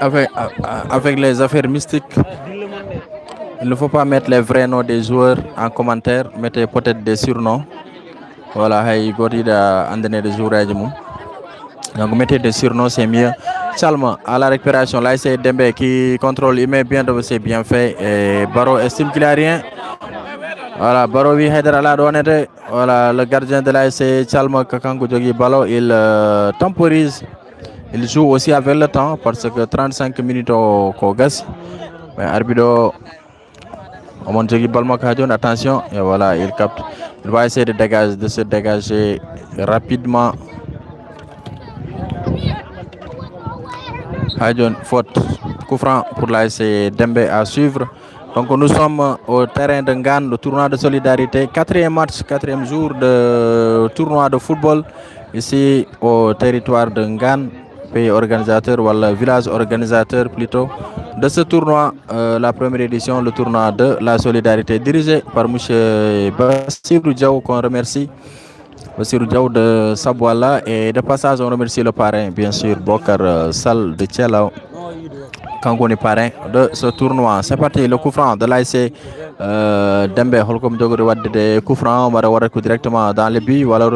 avec les affaires mystiques, il ne faut pas mettre les vrais noms des joueurs en commentaire, mettez peut-être des surnoms. Voilà, hay godida andene de joueurs mum. Donc mettez des surnoms, c'est mieux. Salma à la récupération, là c'est Dembe qui contrôle, il met bien, donc c'est bien fait. Et Baro estime qu'il a rien. Voilà, Baro wi Haidara la donete. Voilà, le gardien de l'ASC Salma Kakango Jogi Balo, il temporise. Il joue aussi avec le temps parce que 35 minutes au Kogas. Mais arbitre Omon Jogi Balma Kajon, attention, et voilà, il capte. Il va essayer de se dégager rapidement. Hadjon, faute, coup franc pour l'ASC Dembe à suivre. Donc nous sommes au terrain de Ngane, le tournoi de solidarité, quatrième match, quatrième jour de tournoi de football ici au territoire de Ngane, pays organisateur ou le village organisateur plutôt de ce tournoi, la première édition, le tournoi de la solidarité dirigé par M. Bassirou Diaw, qu'on remercie. Bassirou Diaw de Sabouala, et de passage on remercie le parrain bien sûr Bokar Sall de Thielao, Kangoni parrain de ce tournoi. C'est parti, le coup franc de l'ASC Dembe Holkom Dogori Wadde de coup franc, on va voir directement dans le but. Voilà,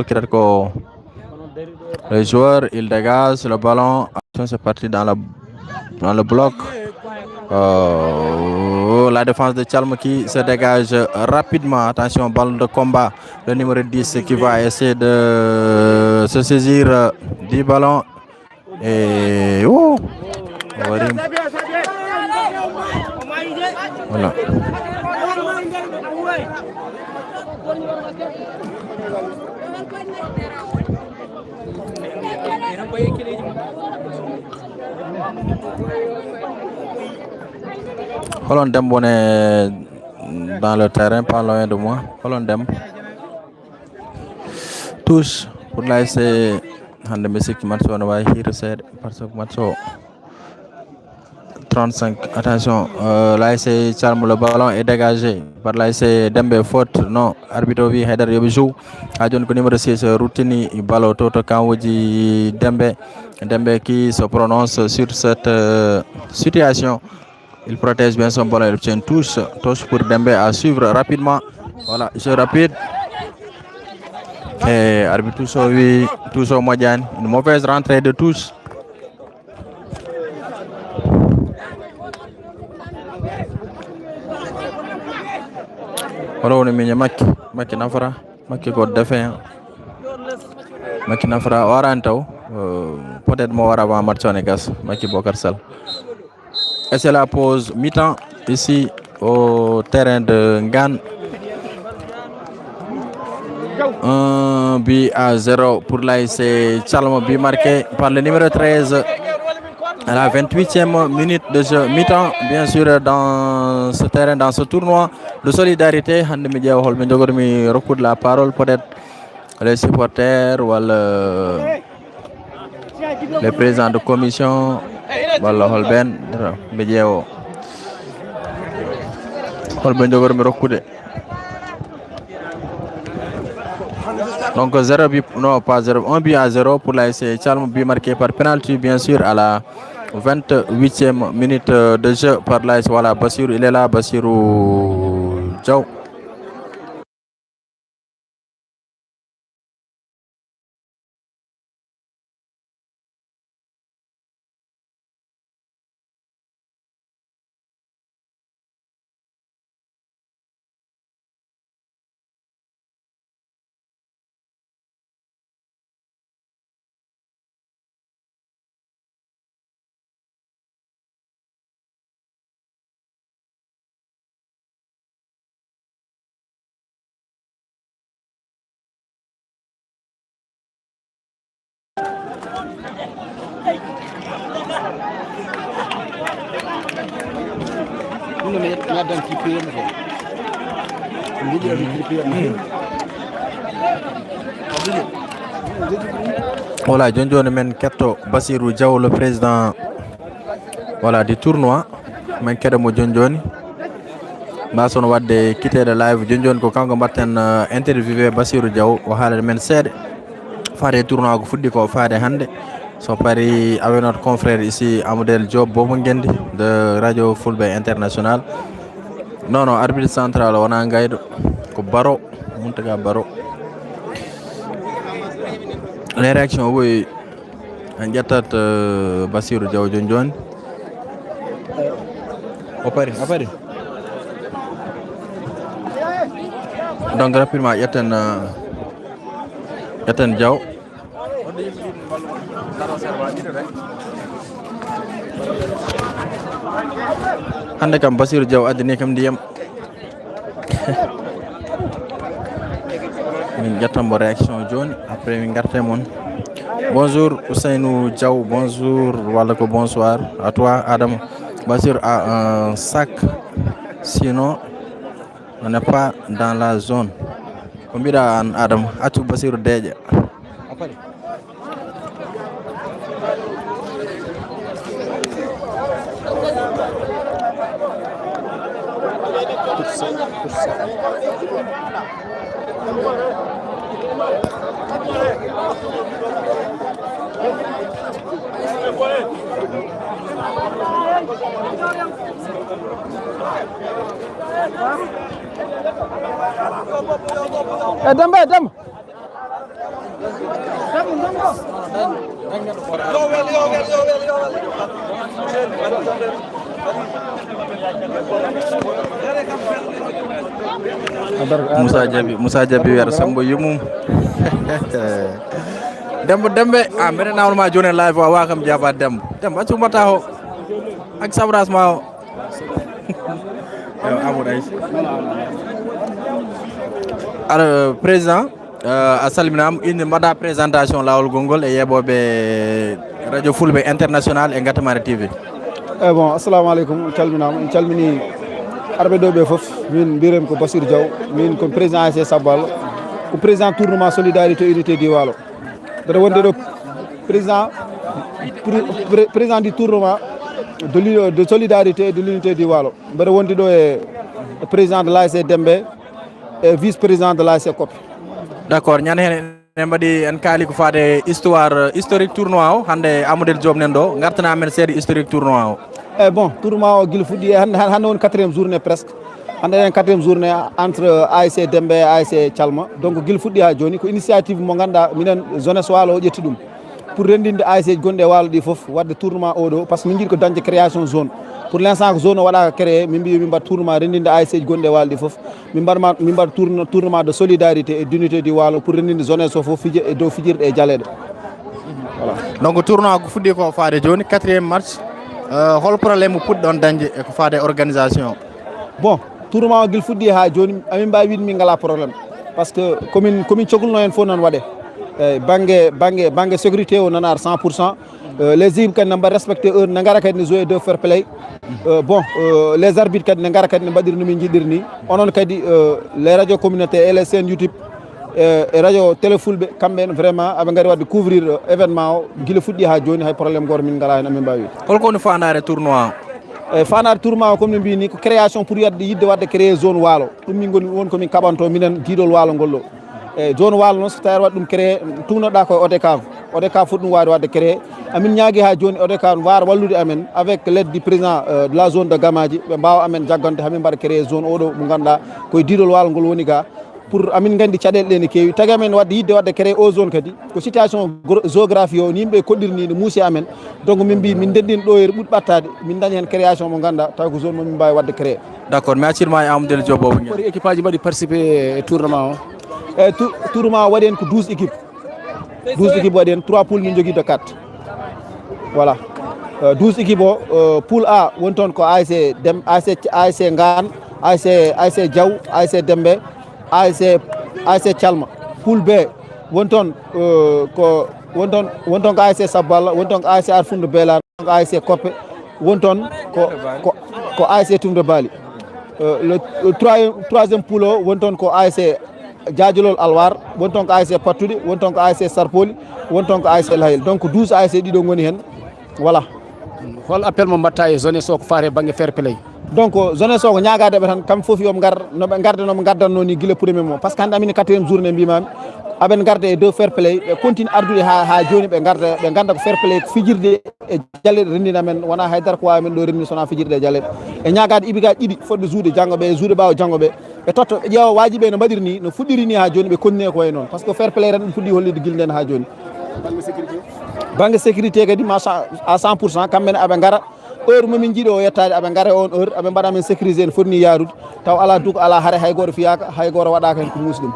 le joueur, il dégage le ballon. C'est parti dans le bloc. La défense de Tchalma qui se dégage rapidement. Attention, balle de combat. Le numéro 10 qui va essayer de se saisir du ballon. Et voilà. Holon Dem, on est dans le terrain, pas loin de moi. Holon Dem. Touche pour l'ASC Hande Messi match on va hier parce que match 35. Attention, l'ASC Tchalma, le ballon est dégagé par l'ASC Dembe, faute. Non, arbitre vi Haidar Yobijou. Adjon ko numéro 6 Routini ballon toto Kanwoji Dembe qui se prononce sur cette situation. Il protège bien son ballon, il obtient une touche pour Dembe à suivre rapidement. Voilà, jeu rapide. Et arbitre touche au Modiane, une mauvaise rentrée de touche. Voilà, on est mis Maki Nafara, Maki God défait. Maki Nafara, Oranto, peut-être moi avant match en Egas, Maki Bokar Sall. Et c'est la pause mi-temps ici au terrain de Ngane. 1-0 pour l'ASC Tchalma, but marqué par le numéro 13 à la 28e minute de jeu, mi-temps, bien sûr, dans ce terrain, dans ce tournoi de solidarité. Hande Media Hol Mendogormi recours de la parole, peut-être les supporters wala les présidents de commission wala holben ɓe ƴeewo holɓe jogormi rokkude. Donc 0 but, non pas 0, 1 but à 0 pour l'ASC Tchalma, but marqué par penalty bien sûr à la 28e minute de jeu par l'AS. Voilà, Bassirou, il est là, Bassirou Diaw. Voilà, John men ketto Bassirou Diaw, le président voilà du tournoi. Men keɗo mo John mbasono wadde quitter de live John ko kanko mbatten interviewé Bassirou Diaw o haalade men seeɗa faade tournoi ko fuɗɗi ko faade hande. So pari avec notre confrère ici Amadou Diop Bobo Ngendi de Radio Fulbe International. Non, arbitre central wona gayɗo ko Baro Mountaga Baro. Les réactions oui en ƴettat Bassirou Diaw joni o pari donc rapidement ƴetten Diaw. Hande kam Bassirou Diaw addani kam ndiyam min ƴettanmo réaction joni après min garte mon. Bonjour Ousseynou Diaw, bonjour walla ko bonsoir à toi Adama. Bassirou a un sac, sinon on n'est pas dans la zone. Ko mbiɗa an Adama, accu Bassirou deeƴa. Demba Moussa Diaby wiyata Sambo yumum Dembe mbeɗa nawlma joni live o awa kam jaba Demba accu mbatta o ak sabras ma o Amadou Aïs. Alors président a salminama inde mbaɗa présentation lawol gongol e yeɓoɓe Radio Fulbe International e Gatamare TV. Bon, assalamu alaikum, en calmini arɓe ɗo ɓe foof. Min mbiremi ko Bassirou Diaw, min ko président ASC Sabbalo, ko président tournement solidarité unité du Walo. Mbeɗa wonde ɗo président du tournement de solidarité et de l'unité du Walo. Mbeɗa wondi ɗo e président de l'ASC Dembe et vice président de l'ASC Kopi. D'accord, ñande hen en mbaɗi en kaali ko fade histoire historique tournoi o hande Amadou Diop nen ɗo gartana men seeɗa historique tournoi o. Bon, tournoi o guila fuɗɗi hande woni 4e journée presque. Hande en 4e journée entre ASC Dembe et ASC Tchalma. Donc guila fuɗɗi ha joni ko initiative mo ganduɗa minen jeunesse Walo o ƴetti ɗum pour rendinde ASC gonɗe e Walo ɗi foof wadde tournoi oɗo par ce que min jiiɗi ko dañde création zone. Pour l'instant ko zone o waɗaka créé min mbi min mbaɗa tournoi rendinde ASC gonɗe e Walo ɗi foof min mbaɗa tournoi de solidarité et d'unité du Walo pour rendinde jeunesse o foof fije e dow fijirɗe e jaleɗe. Voilà. Donc tournoi ko fuɗɗi ko faade joni 4e match hol probléme puɗɗon dañde e ko faade organisation. Bon, tournoi o guila fuɗɗi ha joni amin mbawi wiide min ngala probléme par ce que komin cohluno hen fof noon waɗe banggue sécurité o nan ar 100%. Les équipes kadi ne mbaɗa respecté heure ne gara kadi ne jouer de fair play. Les arbitres kadi ne gara kadi ne mbaɗiri no min jiɗiri ni. Onon kadi les radios communautaires et les chaînes YouTube e radio télé fulɓe kamɓe vraiment aɓe gari wadde couvrir événement o guila fuɗɗi ha joni hay probléme goto min ngala hen amin mbawi holko woni fandare tournoi e fanade tournoi o comme no mbini ko création pour yidde wadde créé zone waalo ɗum min goni won komin kaɓanto minen jiiɗol waalo ngol ɗo e zone waalo noon so tawi waɗi ɗum créé tumnoɗa koye ODCAV foti ɗum wawde wadde créé amin ñaagui ha joni ODCAV wara wallude amen avec l'aide du président de la zone de Gamaji ɓe mbawa amen jaggante hamin mbaɗa créé zone oɗo mo ganduɗa koye diiɗol waalo ngol woni ga pour amin gandi caɗele ɗe ne kewi tagui amen wadde yidde wadde créé o zone kadi ko situation géographie o ni yimɓe koɗɗirni ne muusi amen donc min mbi min denɗin ɗo ɓuuɗ ɓattade min dañi hen création mo ganduɗa taw ko zone momin mbawi wadde créé d' accord mi accirma e Amadou Diop bobo foti équipe aji mbaɗi participé e tournement o e tournement waɗi hen ko 12 équipes 12 équipes waɗi hen 3 poules min jogui de 4 voilà 12 équipes o poule A woni toon ko ASC Ngan ASC Diaw ASC Dembe ASC Thialma poule B woni toon ko ASC Sabballa woni toon ko ASC Arfunde Belane ko ASC Koppe woni toon ko ASC Tumde Bali le troisième poule o woni toon ko ASC Diadiolol Alwar woni toon ko ASC Pattude woni toon ko ASC Sarpoli woni toon ko ASC Lahel donc 12 ASC ɗiɗo goni hen voilà hol appel mo mbatta e zone o ko faare banggue fair play donc zone o ko ñagadeɓe tan kamɓe foof yoɓe gar noɓe garda noɓe gaddanno ni guila premier mo par ce que hande amine 4e journée mbimami aɓen garda e 2 fair play ɓe continue ardude ha joni ɓe ganda ko fair play fijirde e jalleɗe rendina men wona haydara ko wawi men ɗo renndi sona fijirde e jalleɗe e ñagade ibigaji ɗiɗi fodde juuɗe janggoɓe e juuɗe ɓawa janggoɓe ɓe totta ɓe ƴeewa wajiɓe no mbaɗiri ni no fuɗɗiri ni ha joni ɓe continue ko way noon par ce que fair play tan ɗum fuɗɗi hollide guila nden ha joni banggue sécurité kadi macha à 100% kamɓene aɓe gara heure momin jiiɗi o yettade aɓe gara on heure aɓe mbaɗa men sécurisé no fotni yarude taw ala duuka ala haare hay goto fiyaka hay goto waɗaka hen ko muusi ɗum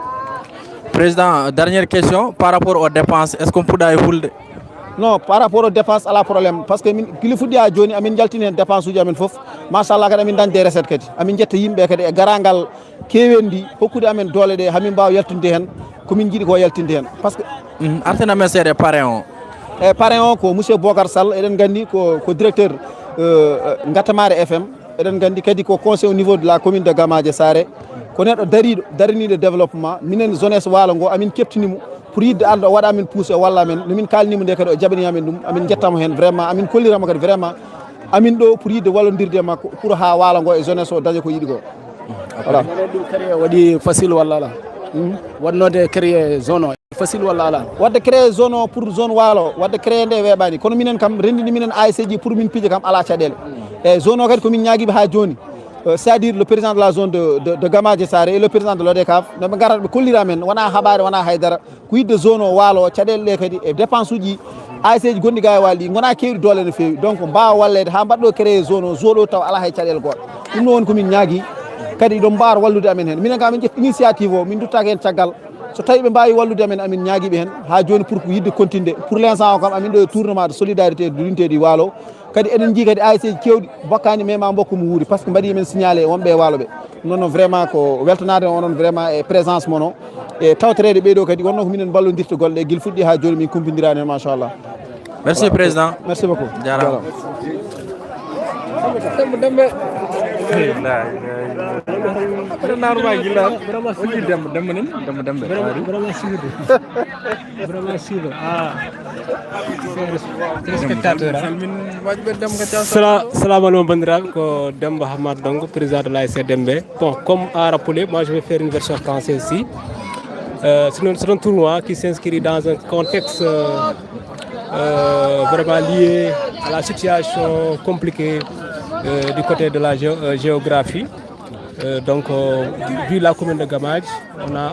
président dernière question par rapport aux dépenses est ce qu'on puɗɗa e hulde non par rapport aux dépenses ala probléme par ce que min guila fuɗɗi ha joni amin jaltini hen dépense uji amen foof machallah kadi amin dañde des recettes kadi amin jetta yimɓe kadi e garangal kewendi hokkude amen doole ɗe hamin mbawa yaltinde hen komin jiiɗi ko yaltinde hen par ce que artana men seeɗa parrain o e parrain o ko monsieur Bocar Sall eɗen gandi ko directeur Gatamare FM eɗen gandi kadi ko conseil au niveau de la commune de Gamaje Sare ko neɗɗo dariniɗo développement minen jeunesse waalo ngo amin keptinimo pour yidde arde o waɗa amin poussé o walla amen nomin kalnimo nde kadi o jaɓani amen ɗum amin jettamo hen vraiment amin kolliramo kadi vraiment amin ɗo pour yidde wallodirde makko pour ha waalo ngo e jeunesse o daña ko yiɗi ko voilà ɗum créé waɗi facile walla ala wannode créé zone o facile walla ala wadde créé zone o pour zone waalo wadde créé nde weeɓani kono minen kam rendini minen ASC ji pour min piije kam ala caɗele eyyi zone o kadi komin ñaguiɓe ha joni c'est à dire le président de la zone de Gamaje Sare et le président de l'ODCAV noɓe garat ɓe kollira men wona haɓare wona haydara ko yidde zone o waalo o caɗele ɗe kadi e dépense uji ASC ji gonɗi ga e waali ɗi gona kewɗi doole no fewi donc mbawa wallede ha mbaɗɗo créé zone o zone o taw ala hay caɗele goɗɗo ɗum ɗo woni komin ñaagui kadi ɗon mbawa wallude amen hen minen kam min ƴetti initiative o min duttaki hen caggal so tawi ɓe mbawi wallude amen amin ñaguiɓe hen ha joni pour ko yidde continude pour l' instant o kam amin ɗo e tournement de solidarité de l'unité du waalo kadi eɗen jii kadi ASC ji kewɗi bokkani mais ma mbokko mo wuuri par ce que mbaɗi men signalé wonɓe e waalo ɓe ɗum noon vraiment ko weltanade onon vraiment e présence mono e tawtorede ɓeɗo kadi wonno ko minen ballodirta golle ɗe guila fuɗɗi ha joni min kumpidirani hen machallah merci président merci beaucoup jarama Salam alaikum bandiraɓe ko Demba Hamad Dongo président de l'ASC Dembe. Bon, comme a rappelé, moi je vais faire une version française ici. C'est un tournoi qui s'inscrit dans un contexte vraiment lié à la situation compliquée du côté de la géographie. Donc, vu la commune de Gamaj,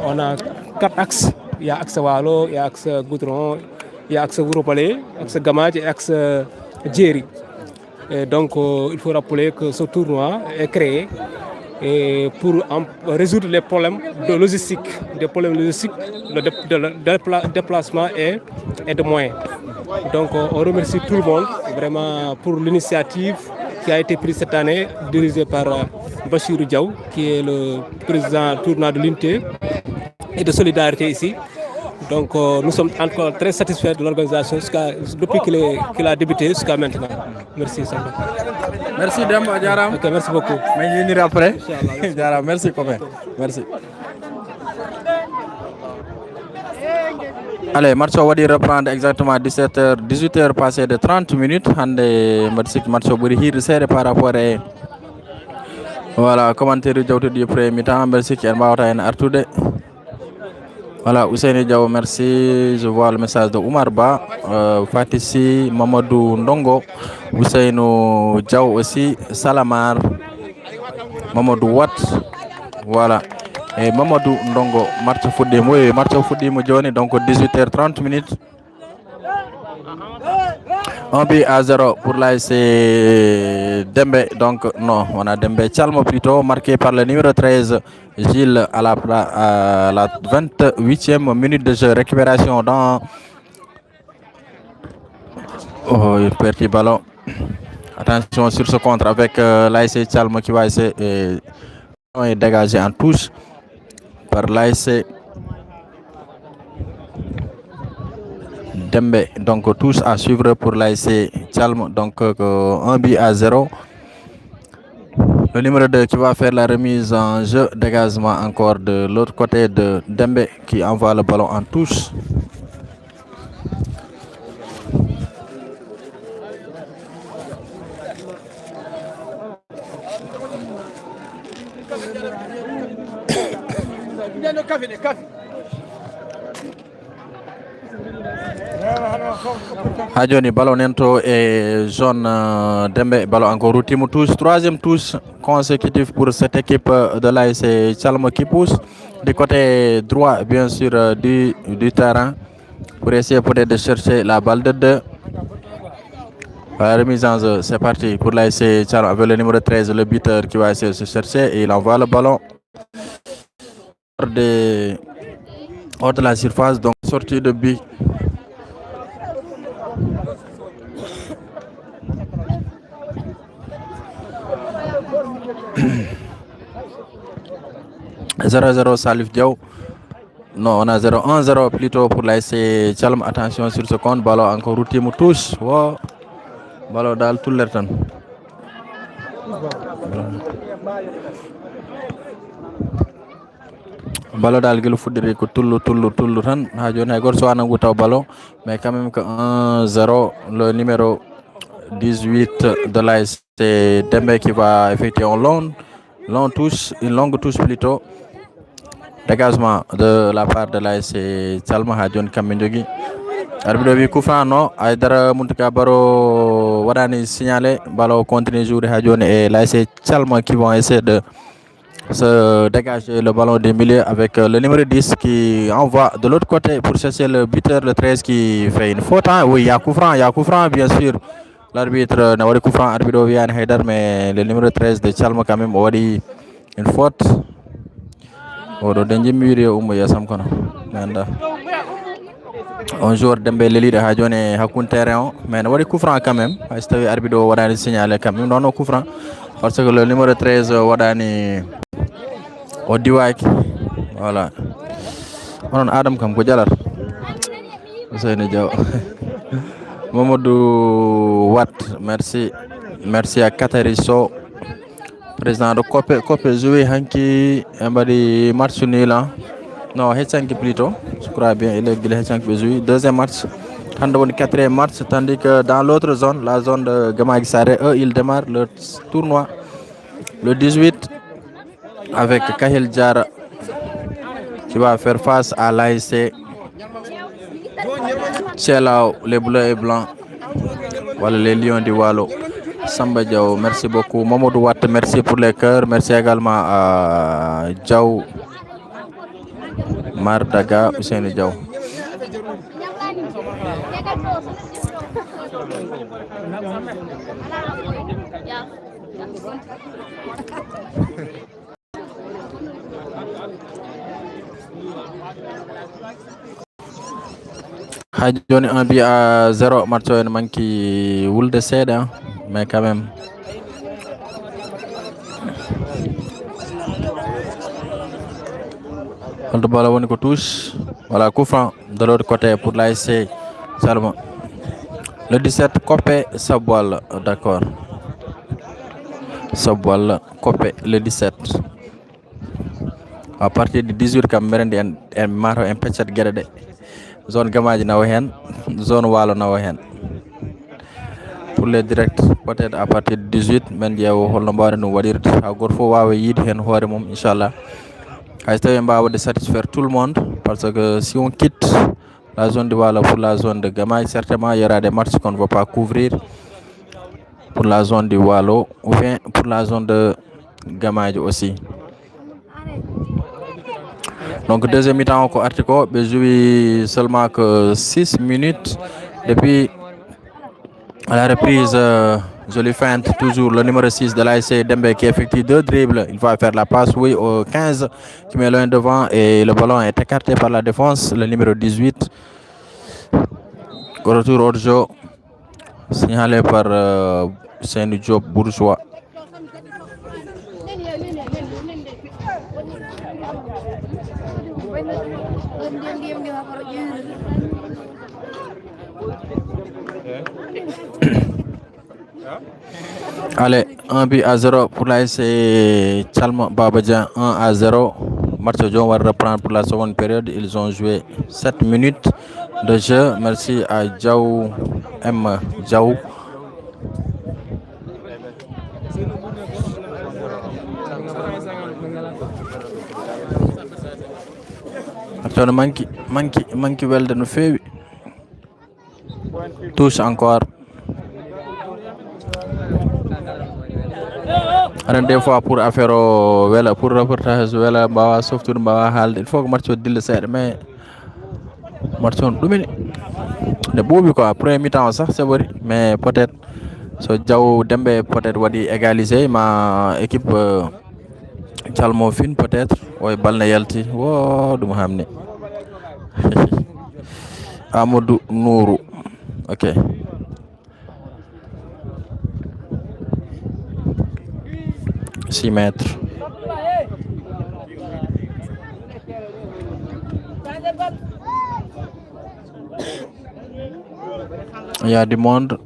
on a 4 axes. Il y a axe Walo, il y a axe Goudron, il y a axe Wuropale, axe Gamaj et axe Djeri. Et donc, il faut rappeler que ce tournoi est créé et pour résoudre les problèmes de logistique, de déplacement et de moyens. Donc, on remercie tout le monde vraiment pour l'initiative qui a été prise cette année, dirigée par Bachirou Diaw, qui est le président tournoi de l'unité et de solidarité ici. Donc nous sommes encore très satisfaits de l'organisation depuis qu'il a débuté jusqu'à maintenant. Merci Samba. Merci Demba Diaram. Ok, merci beaucoup. Mais je après. Diaram, merci copain. Merci. Allez, match o waɗi reprendre exactement 17h 18h passé de 30 minutes hande mbaɗi sikki match o ɓuuri hiirde seeɗa par rapport e voilà commentaire uji jawtuɗi premier mi-temps mbaɗi sikki en mbawata hen artude. Voilà, Ousseyni Diaw, merci. Je vois le message de Oumar Ba, Fatissi, Mamadou Ndongo, Ousseynou Diaw aussi, Salamar, Mamadou Wat, voilà. Et Mamadou Ndongo, match fuɗɗima, oui, match fuɗɗima joni, donc 18h30 minutes. 1-0 pour l'ASC Dembe, donc non, on a Dembe Tchalmo plutôt, marqué par le numéro 13, Gilles à la 28e minute de jeu. Récupération dans... Oh, il perd le ballon. Attention sur ce contre avec l'ASC Tchalmo qui va essayer de dégager en touche par l'ASC Dembe, donc tous à suivre pour l'ASC Tchalm, donc 1-0. Le numéro 2 qui va faire la remise en jeu, dégagement encore de l'autre côté de Dembe qui envoie le ballon en touche. Hajoni ballon nento et jaune Dembe, ballon encore routine touche, troisième touche consécutif pour cette équipe de l'ASC Tchalm qui pousse du côté droit bien sûr du terrain pour essayer peut-être de chercher la balle de 2. La remise en jeu, c'est parti pour l'ASC Tchalm avec le numéro 13, le buteur qui va essayer de se chercher et il envoie le ballon hors de la surface, donc sortie de but. « 0-0 Salif Diaw. Non, on a 1-0 plutôt pour l'ASC Tchalm. Attention sur ce compte, ballon encore routine touche. Wow. Ballon dans tout le temps. Ballon dal gel fuddiri ko tullu tan ha joni hay gor so anangu taw ballon, mais quand même que 1-0 le numéro 18 de l'ASC Dembe qui va effectuer une longue touche plutôt. Dégagement de la part de l'ASC Tchalm ha joni kamɓe jogui. Arbitre wi coup franc non, Aïdara Mountika Baro wadani signalé, ballon continue jouer ha joni et l'ASC Tchalm qui vont essayer de se dégager le ballon des milieux avec le numéro 10 qui envoie de l'autre côté pour chercher le buteur, le 13 qui fait une faute. Hein? Oui, il y a coup franc bien sûr. L'arbitre n'a pas de coup franc, arbitre Vian Haidar, mais le numéro 13 de Tchalm quand même a dit une faute. Un joueur Dembe Leli de Hadjone Hakun terrain, mais il y a coup franc quand même. L'arbitre a signalé quand même, non coup franc. Parce que le numéro 13 wadani Odiwak, voilà. On Adam kam ko jalar. Ousseynou Diaw. Mamadou Wat, merci à Katariso, président de Copé joué hanki mbadi match nul là. Non, Hetchanki plutôt, je crois bien, il est Hetchanki joué. Deuxième match, quatrième match, tandis que dans l'autre zone, la zone de Gamagi Saré, eux, ils démarrent le tournoi le 18 avec Kahil Diara qui va faire face à l'ASC Tchelao, les bleus et blancs. Voilà les lions du Wallo. Samba Diaw, merci beaucoup. Mamadou Watt, merci pour les cœurs. Merci également à Diaw Mardaga, Ousseynou Diaw. Hadjoni 1-0 match en manki wulde seeda mais quand même le ballon woni ko touche, voilà coup franc de l'autre côté pour l'ASC Tchalm. Le 17 Copé Sabwal, d'accord. Sabwal Copé le 17. À partir du 18 kam merendi en maro en peccat gueɗe ɗe zone Gamaji nawa hen, zone Walo nawa hen. Pour les directs peut-être à partir de 18 men ƴeewa holno mbawden ɗum waɗirde ha goto fof wawa yiide hen hoore mum inchallah. Hay so tawi mbawa de satisfaire tout le monde parce que si on quitte la zone de Walo pour la zone de Gamaji, certainement il y aura des matchs qu'on ne va pas couvrir pour la zone du Walo ou bien pour la zone de Gamaji aussi. Donc deuxième mi-temps ko arti ko ɓe joué seulement que 6 minutes depuis à la reprise. Jolie feinte, toujours le numéro 6 de l'ASC Dembe qui effectue 2 dribbles. Il va faire la passe, oui, au 15 qui met loin devant et le ballon est écarté par la défense. Le numéro 18. Retour hors jeu signalé par Seynou Diop Bourgeois. Allez, 1-0 pour l'ASC Tchalma Babadjan, 1-0. Match va reprendre pour la seconde période. Ils ont joué 7 minutes de jeu. Merci à Djaou M. Djaou. Manki welde no fewi. Touche encore. Des fois pour affaire pour reportage wala mbawa softude mbawa haalde il faut que match o dilla seeɗa mais match on ɗumini nde ɓooɓi quoi premier mi-temps sax seɓori mais peut être so Diaw Dembe peut être waɗi égalisé ma équipe calmo fin peut être oye balne yalti wo ɗum hamni Amadou Nourou. Ok. Mètres. Il y a du monde.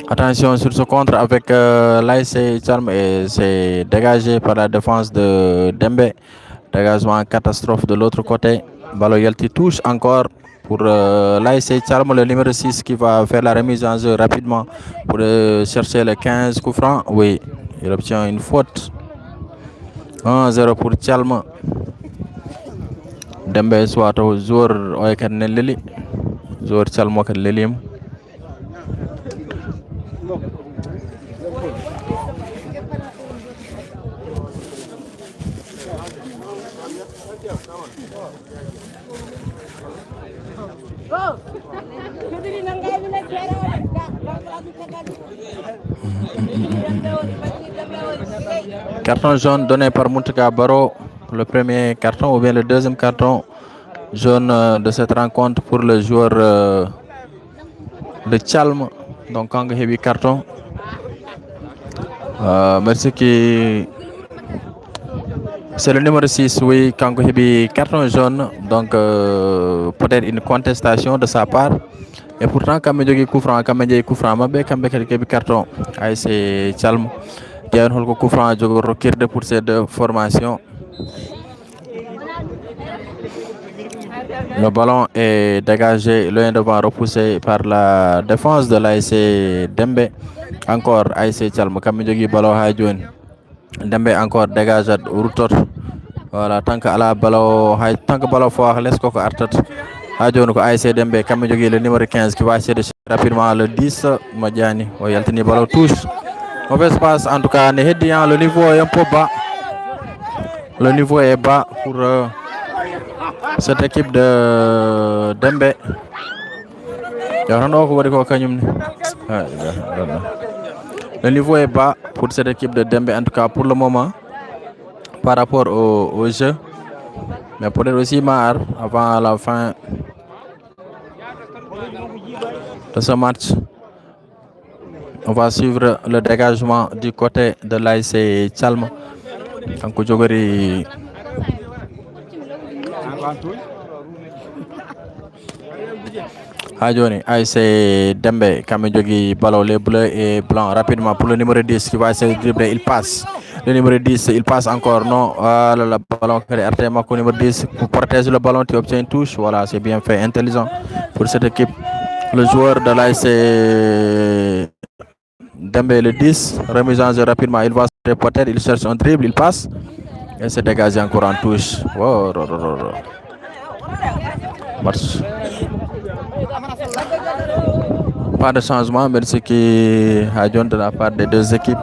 Attention sur ce contre avec l'ASC Tchalm et c'est dégagé par la défense de Dembe. Dégagement catastrophe de l'autre côté. Ballon Yelti touche encore pour l'ASC Tchalm, le numéro 6 qui va faire la remise en jeu rapidement pour chercher le 15 coup franc. Oui, il obtient une faute. 1-0 pour Tchalm. Dembe soit au joueur Oyekan Lili. Joueur Tchalm Oyekan Lilim. Carton jaune donné par Moutaka Baro, le premier carton ou bien le deuxième carton jaune de cette rencontre pour le joueur de Tchalm. Donc quand il y a 8 cartons, merci qui c'est le numéro 6, oui, quand il y a carton jaune, donc peut-être une contestation de sa part. Et pourtant, quand il y a coup franc, il y a coup franc, il y a carton. C'est Tchalm. Il y a un coup franc pour ces deux formations. Le ballon est dégagé, loin devant, repoussé par la défense de l'ASC Dembe. Encore ASC Tchalm, quand il y a ballon Hajoun. Dembe encore dégage Routot. Voilà, tant que la ballon, tant que ballon fort, laisse qu'on arrête. Hajoun ko ASC Dembe, quand il y a le numéro 15 qui va essayer de chercher rapidement le 10, Madiani. Il y a le ballon touche. Mauvaise passe, en tout cas, le niveau est un peu bas. Le niveau est bas pour cette équipe de Dembe. Le niveau est bas pour cette équipe de Dembe, en tout cas pour le moment, par rapport au jeu. Mais peut-être aussi marre avant la fin de ce match. On va suivre le dégagement du côté de l'ASC Tchalm. Donc, Djogori. Adjoni, ASC Dembe, Kamedjogi, ballon les bleus et blancs rapidement pour le numéro 10 qui va essayer de dribbler. Il passe Le numéro 10, il passe encore, non. Voilà, le ballon fait RT Mako, numéro 10, pour protéger le ballon, tu obtiens une touche. Voilà, c'est bien fait, intelligent pour cette équipe. Le joueur de l'AS Dembé, le 10, remise en jeu rapidement, il va se peut-être, il cherche un dribble, il passe. Et se dégage encore en touche. Wow, match. Pas de changement, mais ce qui a de la part des deux équipes.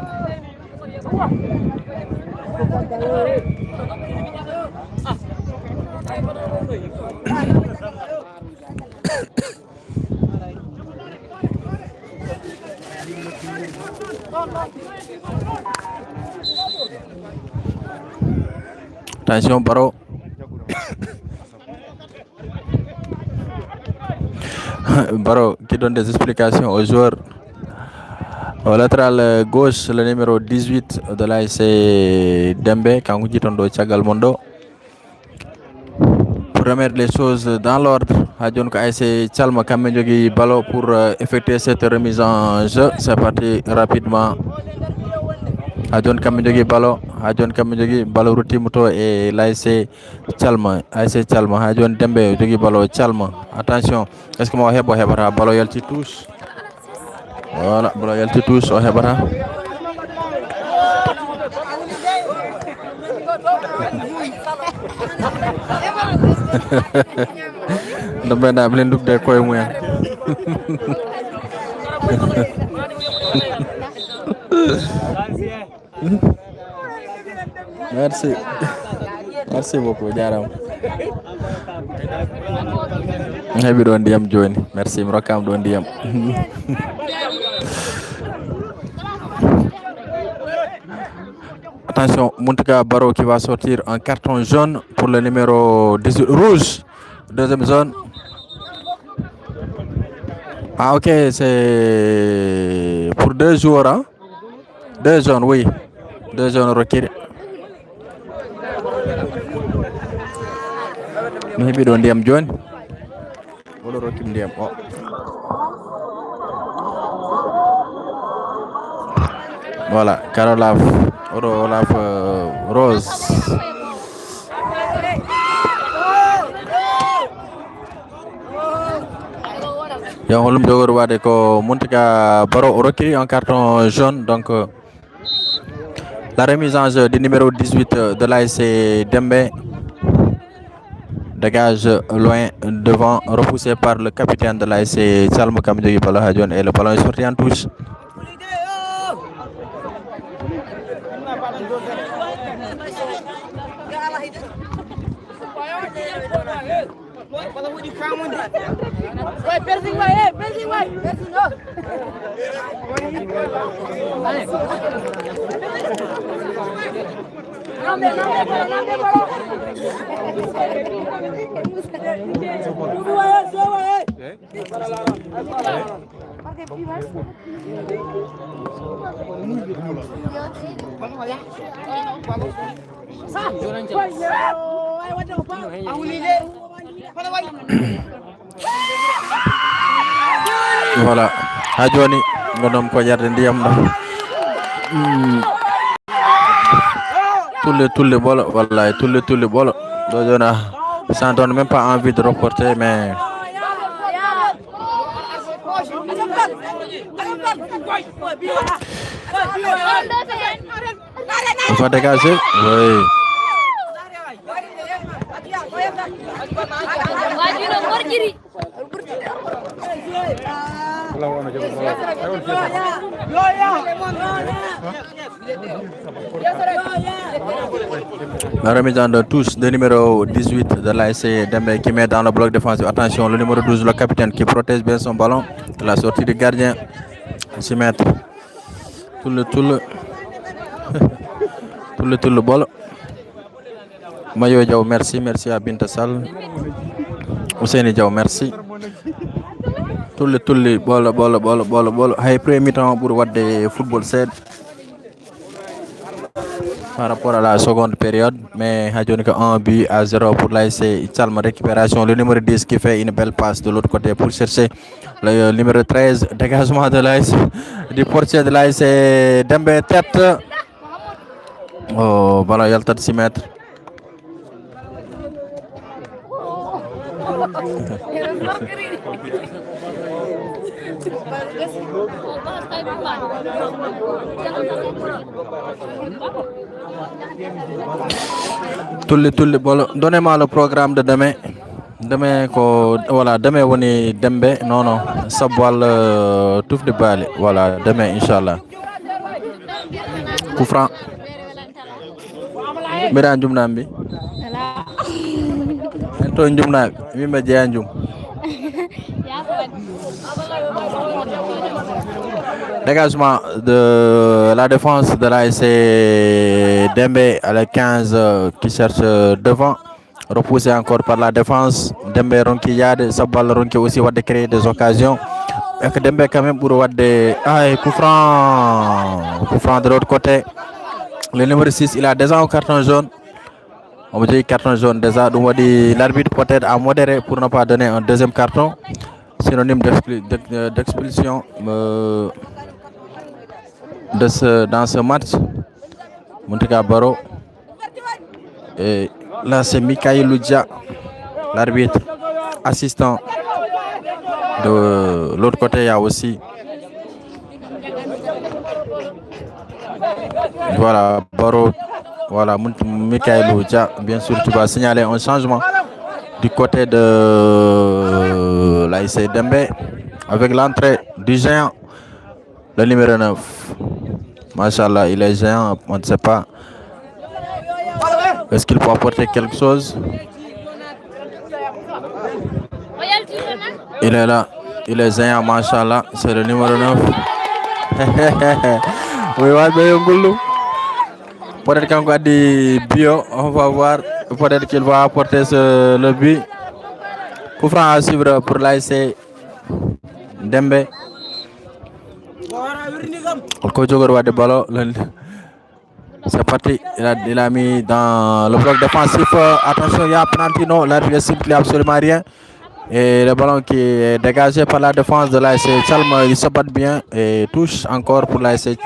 Attention, Baro. Baro qui donne des explications aux joueurs. Au latéral gauche, le numéro 18 de l'AS Dembé, Kanguji Tondo Tchagalmondo. Pour remettre les choses dans l'ordre, Hadjon AS Tchalma Kamendjogi Balo pour effectuer cette remise en jeu. C'est parti rapidement. Hadjon Kamendjogi Balo, Routi Muto et l'AS Tchalma. Hadjon Dembé Jogi Balo Tchalma. Attention, est-ce que moi Hebara Balo Yalti touche? Voilà, Balo Yalti touche au Hebara. Dembé n'a pas de quoi moi. Merci beaucoup, Jaram. Happy don diam join. Merci Mrokam don diam. Attention, Muntaka Baro qui va sortir un carton jaune pour le numéro 18 rouge. Deuxième zone. Ah ok, c'est pour 2 joueurs, hein? 2 zones, oui. 2 zones requises. Maybe don diam join. Wala rokim diam. Oh. Voilà, Karolaf Rose. Yang holum jogor wade ko Muntaka Baro recueilli un carton jaune, donc la remise en jeu du numéro 18 de l'AS Dembé dégage loin devant, repoussé par le capitaine de l'AS Tchalma Kamendjogi Balo Hadjon, et le ballon est sorti en touche. Voilà, Hadjoni ngonom ko yarde ndiyam da. Tout le bolo, wallahi tout le bolo. Dojona, ça donne même pas envie de reporter, mais on va dégager. Oui. La remise en touche de numéro 18 de l'AS Dembé qui met dans le bloc défensif. Attention, le numéro 12, le capitaine qui protège bien son ballon. La sortie du gardien. 6 mètres. Tout le ballon. Mayo Diaw, merci à Binta Sall. Ousseini Diaw, merci. Tout le bolo. Hay premier mi-temps pour voir des football set par rapport à la seconde période, mais Hadjon que 1-0 pour l'AS Tchalma. Récupération, le numéro 10 qui fait une belle passe de l'autre côté pour chercher le numéro 13, dégagement de l'AS du portier de l'AS Dembé, tête. Oh, ballon yaltat 6 mètres. Tulli bolo. Donnez-moi le programme de demain. Demain voilà, demain woni Dembe non Sabwal Touf de Bali. Voilà, demain inchallah. Coup franc. Mira njumnambi. Ento njumna mi jeya njum. Dégagement de la défense de l'ASC Dembe à la 15 qui cherche devant. Repoussé encore par la défense. Dembe Ronki Yade, Sabal Ronki aussi va créer des occasions. Et que Dembe quand même pour coup franc de l'autre côté. Le numéro 6, il a déjà un carton jaune. On me dit carton jaune déjà. Donc l'arbitre peut-être a modéré pour ne pas donner un deuxième carton. Synonyme d'expulsion dans ce match. Montega Baro. Et là c'est Mikaï Loudja, l'arbitre assistant. De l'autre côté, il y a aussi voilà Baro. Voilà Mikaï Loudja. Bien sûr, tu vas signaler un changement du côté de l'ASC Dembe avec l'entrée du géant, le numéro 9. Machallah, il est géant, on ne sait pas. Est-ce qu'il peut apporter quelque chose? Il est là, il est géant, machallah, c'est le numéro 9. Oui, peut-être qu'on va dire bio, on va voir. Peut-être qu'il va apporter le but. Coup franc à suivre pour l'ASC Dembe. C'est parti, il a mis dans le bloc défensif. Attention, il y a penalty, non, l'arbitre siffle absolument rien. Et le ballon qui est dégagé par la défense de l'ASC Chalma, il se bat bien et touche encore pour l'ASC.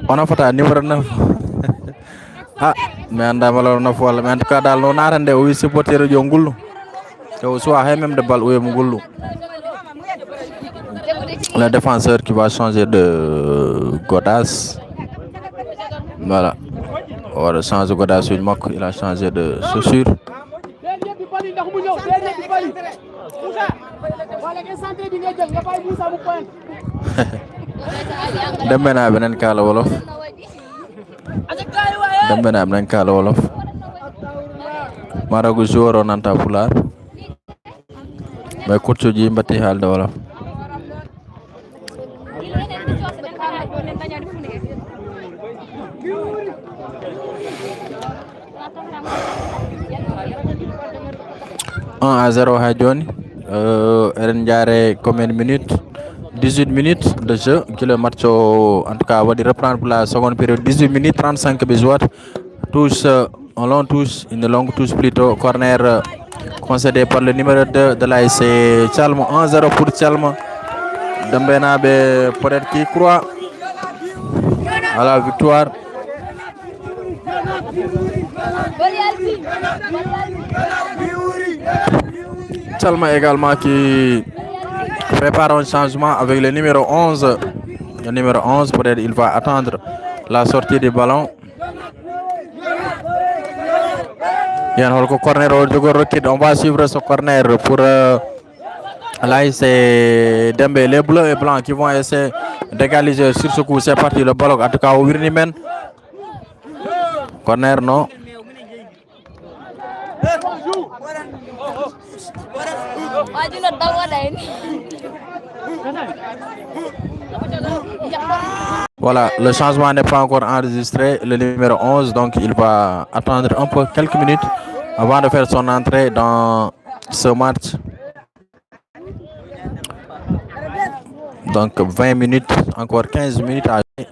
On a fait un numéro 9. Ah, mais on a valeur 9 fois. Mais en tout cas, dans le Narande, où il supporter le Djongulu. C'est au soir, même de balle où il Mungulu. Le défenseur qui va changer de Godas. Voilà. On va changer de Godas sur le mock. Il a changé de chaussure. Dembena benen kala wolof. Dembena benen kala wolof. Maragu joro nanta pular. Bay kurtuji mbati halde wolof. À 0 ha joni. Eren jare combien de minutes? 18 minutes de jeu que le match en tout cas va reprendre pour la seconde période. 18 minutes 35 besoin. Touche en long touche, une longue touche plutôt. Corner concédé par le numéro 2 de l'ASC Chalma. 1-0 pour Chalma. Dembena peut-être qui croit à la victoire. Chalma également qui prépare un changement avec le numéro 11. Le numéro 11, peut-être il va attendre la sortie du ballon. Il y a un corner on va suivre ce corner pour l'ASC Dembe. Les bleus et blancs qui vont essayer d'égaliser sur ce coup. C'est parti, le ballon en tout cas au Wirnimen. Corner non. Voilà, le changement n'est pas encore enregistré, le numéro 11, donc il va attendre un peu, quelques minutes avant de faire son entrée dans ce match. Donc 20 minutes, encore 15 minutes à jouer.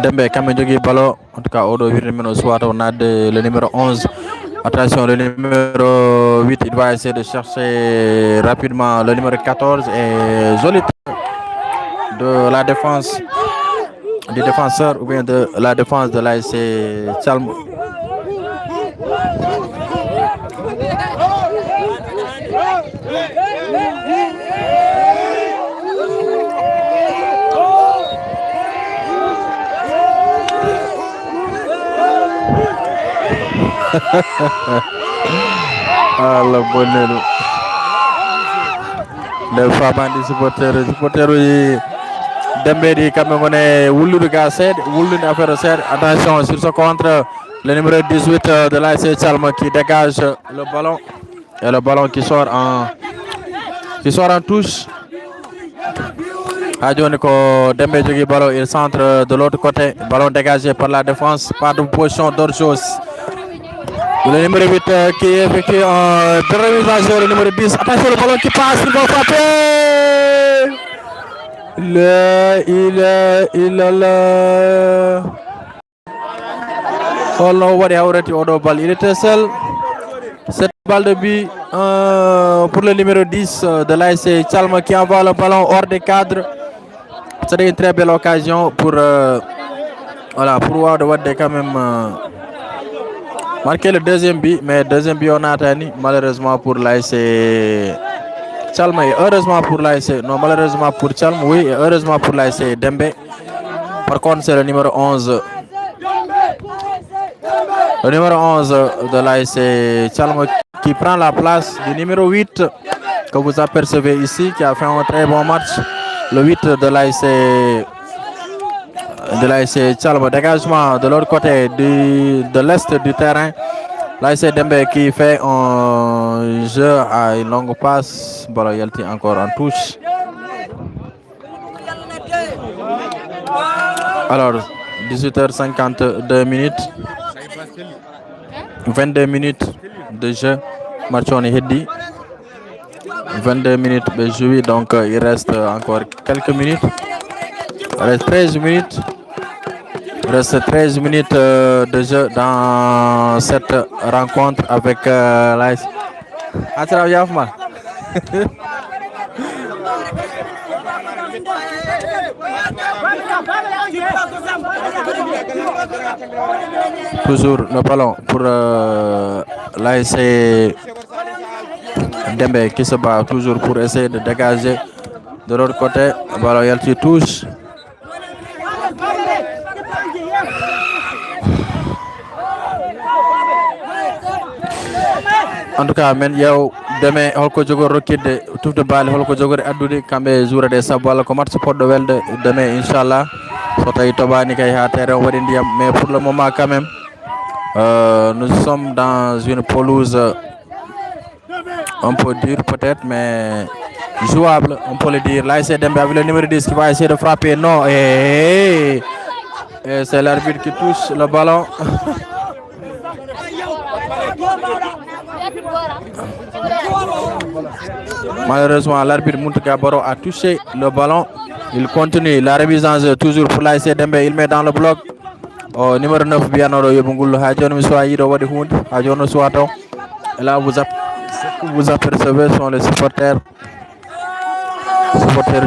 Dembe kamɓe jogui ballon en tout cas oɗo wirde men o suwata o nadde le numéro 11. Attention, le numéro 8, il va essayer de chercher rapidement le numéro 14 et joli de la défense du défenseur ou bien de la défense de l'ASC Tchalma. Allah bonneɗo nder famandi supporter uji Dembe ɗi kamɓe gone wullude ga seeɗa wullude affaire o seeɗa. Attention sur ce contre, le numéro 18 de l'ASC Tchalma qui dégage le ballon et le ballon qui sort en touche. Ha joni ko Dembe jogui ballon, il centre de l'autre côté, ballon dégagé par la défense, pas de position d'hors-jeu. Le numéro 8 qui effectue un remise, le numéro 10. Attention, le ballon qui passe, il va frapper. Oh non, il était seul. Cette balle de but pour le numéro 10 de l'ASC Tchalma qui envoie le ballon hors des cadres. C'est une très belle occasion pour Wade Wade quand même marquer le deuxième but, mais deuxième but on a atteint malheureusement pour l'ASC Tchalma et heureusement pour l'ASC, non malheureusement pour Tchalma, oui, et heureusement pour l'ASC Dembe. Par contre c'est le numéro 11. Le numéro 11 de l'ASC Tchalma qui prend la place du numéro 8 que vous apercevez ici, qui a fait un très bon match. Le 8 de l'ASC Tchalma. Dégagement de l'autre côté de l'est du terrain. L'ASC Dembe qui fait un jeu à une longue passe. Ballon Yalti encore en touche. Alors, 18h52 minutes. 22 minutes de jeu. Marchoni Heddi. 22 minutes de jeu. Donc, il reste encore quelques minutes. Il reste 13 minutes. Il reste 13 minutes de jeu dans cette rencontre avec l'AS. Toujours le ballon pour l'AS Dembe qui se bat toujours pour essayer de dégager de l'autre côté. Le ballon Yalti touche. En tout cas men yew deme holko jogo rokkide tufde baali holko jogori addude kambe jourade sabu walla ko match poddo welde deme inchallah so tawi tobani kay ha terrain wadi ndiyam, mais pour le moment quand même nous sommes dans une pelouse un peu dure peut-être mais jouable, on peut le dire. Là c'est Dembe avec le numéro 10 qui va essayer de frapper, non, et c'est l'arbitre qui touche le ballon. Malheureusement, l'arbitre Mountaga Baro a touché le ballon. Il continue la remise en jeu toujours pour l'ASC Dembe. Il met dans le bloc. Au numéro 9, Bianoro Yobungulu. Hadjon Miswaïdo Wadi Hound. Hadjon Swato. Et là, vous apercevez sont les supporters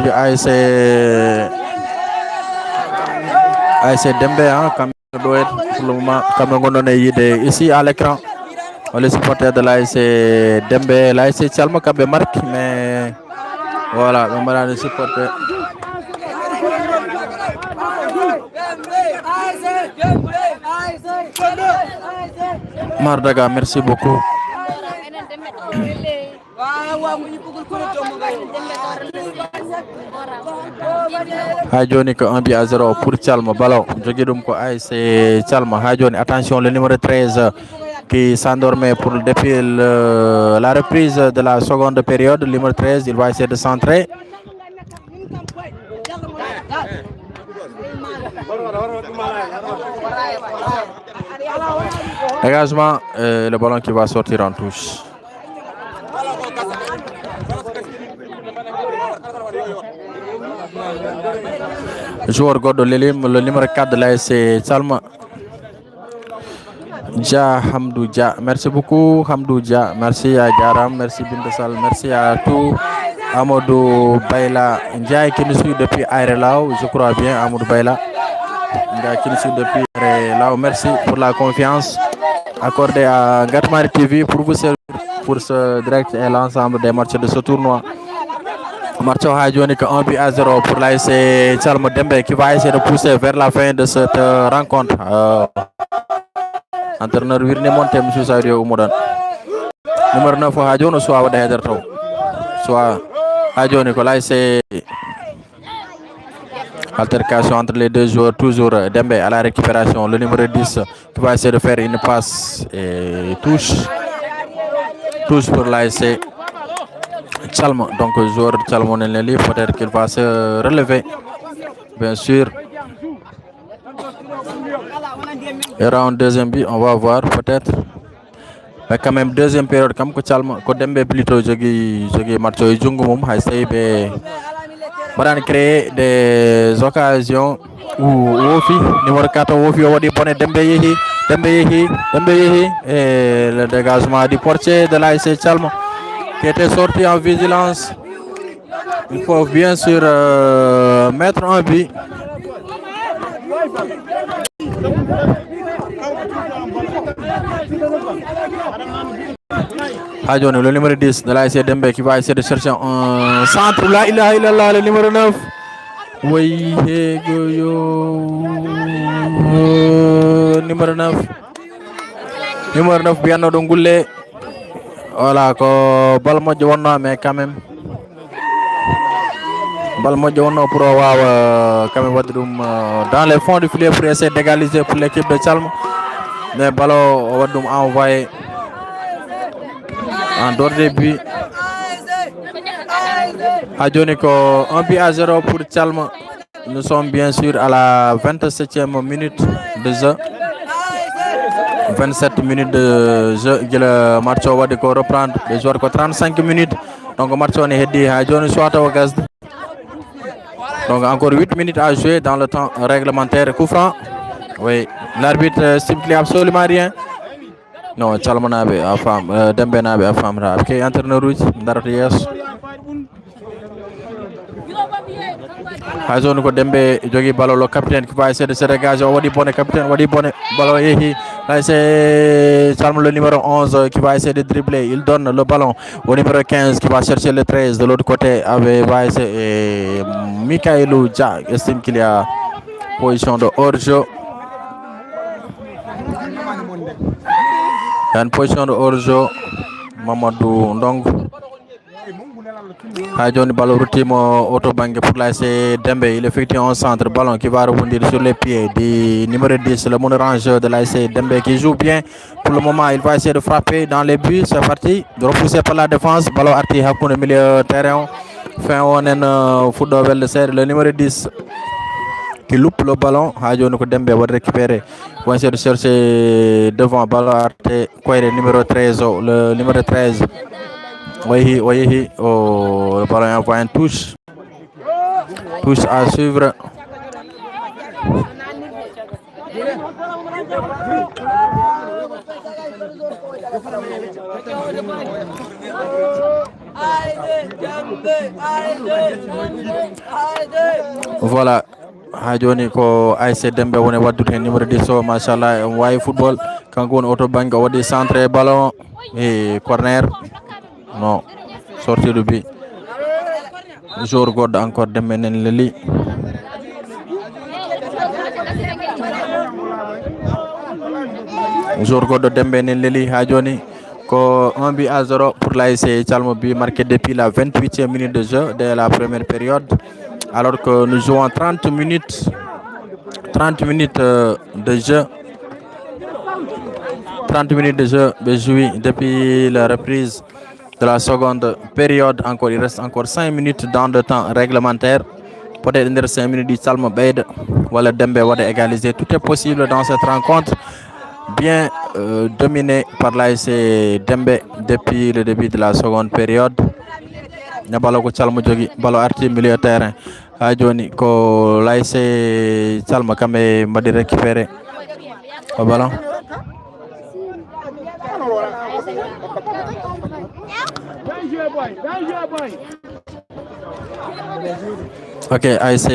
du ASC Dembe. Hein, comme doit être pour le moment, comme on a ici à l'écran. Les supporters de l'ASC Dembe, l'ASC Tchalma Kabe marque, mais voilà, on va les supporters. Mardaga, merci beaucoup. Hajoni ko 1-0 pour Tchalma ballon. Jogidum ko ASC Tchalma. Hajoni, attention, le numéro 13 qui s'endormait depuis la reprise de la seconde période. Le numéro 13, il va essayer de centrer. Dégagement, le ballon qui va sortir en touche. joueur goɗɗo lelim le numéro 4 de l'ASC Calma Dia Hamdou Dia. Merci beaucoup Hamdou Dia, merci à Diaram, merci Binta Sall, merci à tout. Amadou Bayla Ndiaye qui nous suit depuis Aérelao, je crois bien Amadou Bayla Ndiaye qui nous suit depuis Aérelao. Merci pour la confiance accordée à Gatmari TV pour vous servir pour ce direct et l'ensemble des matchs de ce tournoi. Match Hadjoni que 1-0 pour l'ASC Calma Dembe qui va essayer de pousser vers la fin de cette rencontre. Entraîneur Wirne Monte, M. Sadio Oumoudan. Numéro 9 Hadjoni soit Wade Hederto. Soit Hadjoni que l'ASC altercation entre les deux joueurs, toujours Dembe à la récupération. Le numéro 10 qui va essayer de faire une passe et touche. Touche pour l'ASC Calma. Donc joueur de Calma Nelly, peut-être qu'il va se relever. Bien sûr. Il y aura un deuxième but, on va voir peut-être. Mais quand même deuxième période comme que Calma, que Dembe plutôt jogi match au Jungumum, Haïsebe. Baran créer des occasions où Wofi, numéro 4 Wofi, Wadi Bonnet Dembe Yehi, et le dégagement du portier de l'ASC Calma qui était sorti en vigilance. Il faut bien sûr mettre un but. Hadjoni, le numéro 10 de l'ASC Dembe qui va essayer de chercher un centre. Là, il a le numéro 9. Oui, numéro 9. Numéro 9, bien Dongoulet. Voilà, ko bal moƴƴo wonno mais quand même bal moƴƴo wonno pour wawa quand même wadde ɗum dans les fonds du filet pour essayer d'égaliser pour l'équipe de Calma, mais balo o wadde ɗum envoyé en dehors des buts. Ha joni ko 1-0 pour Calma. Nous sommes bien sûr à la 27e minute de jeu. 27 minutes de jeu, le match va reprendre les joueurs 35 minutes. Donc le match on est heddi ha joni soit au gaz. Donc encore 8 minutes à jouer dans le temps réglementaire. Coup franc. Oui, l'arbitre stipule absolument rien. Non, Calma nabe a fam Dembe nabe a fam ra. OK, entraîneur rouge darata yes. Ha joni ko Dembe jogi ballon le capitaine qui va essayer de se dégager. Wadi bonne capitaine, wadi bonne ballon yehi. Là c'est Calma le numéro 11 qui va essayer de dribbler. Il donne le ballon au numéro 15 qui va chercher le 13 de l'autre côté avec va essayer Mikaelou Dia estime qu'il y a position de hors-jeu. Il y a une position de hors-jeu. Mamadou Ndong. Hadjoni ballon routine auto bangue pour l'ASC Dembe. Il effectue un centre ballon qui va rebondir sur les pieds du numéro 10, le monorangeur de l'ASC Dembe qui joue bien. Pour le moment, il va essayer de frapper dans les buts. C'est parti. Repoussé par la défense. Ballon arti Hakoun milieu terrain. Fin on est football de serre. Le numéro 10 qui loupe le ballon. Hadjoni ko Dembe va récupérer. Il va essayer de chercher devant ballon arti. Quoi le numéro 13? Le numéro 13. Oui, oh, le ballon envoie une touche. Touche à suivre. Voilà. Hadjoni ko ASC Dembe woni waddude hen numéro 10 o machallah wayi football kanko woni auto banque wadi centre ballon et corner. Non, sortie de but. Jour God encore Dembe nen leli. Jour God Dembe nen leli ha joni ko 1-0 pour l'ASC Calma, but marqué depuis la 28e minute de jeu de la première période, alors que nous jouons 30 minutes de jeu. 30 minutes de jeu joué depuis la reprise de la seconde période. Encore, il reste encore 5 minutes dans le temps réglementaire. Peut-être dans 5 minutes du Calma Beide ou le Dembe va égaliser. Tout est possible dans cette rencontre. Bien dominé par l'ASC Dembe depuis le début de la seconde période. Na balo ko Calma jogi balo arti milieu terrain. ha joni ko l'ASC Calma kamɓe mbaɗi récupéré o ballon. Ok, ASC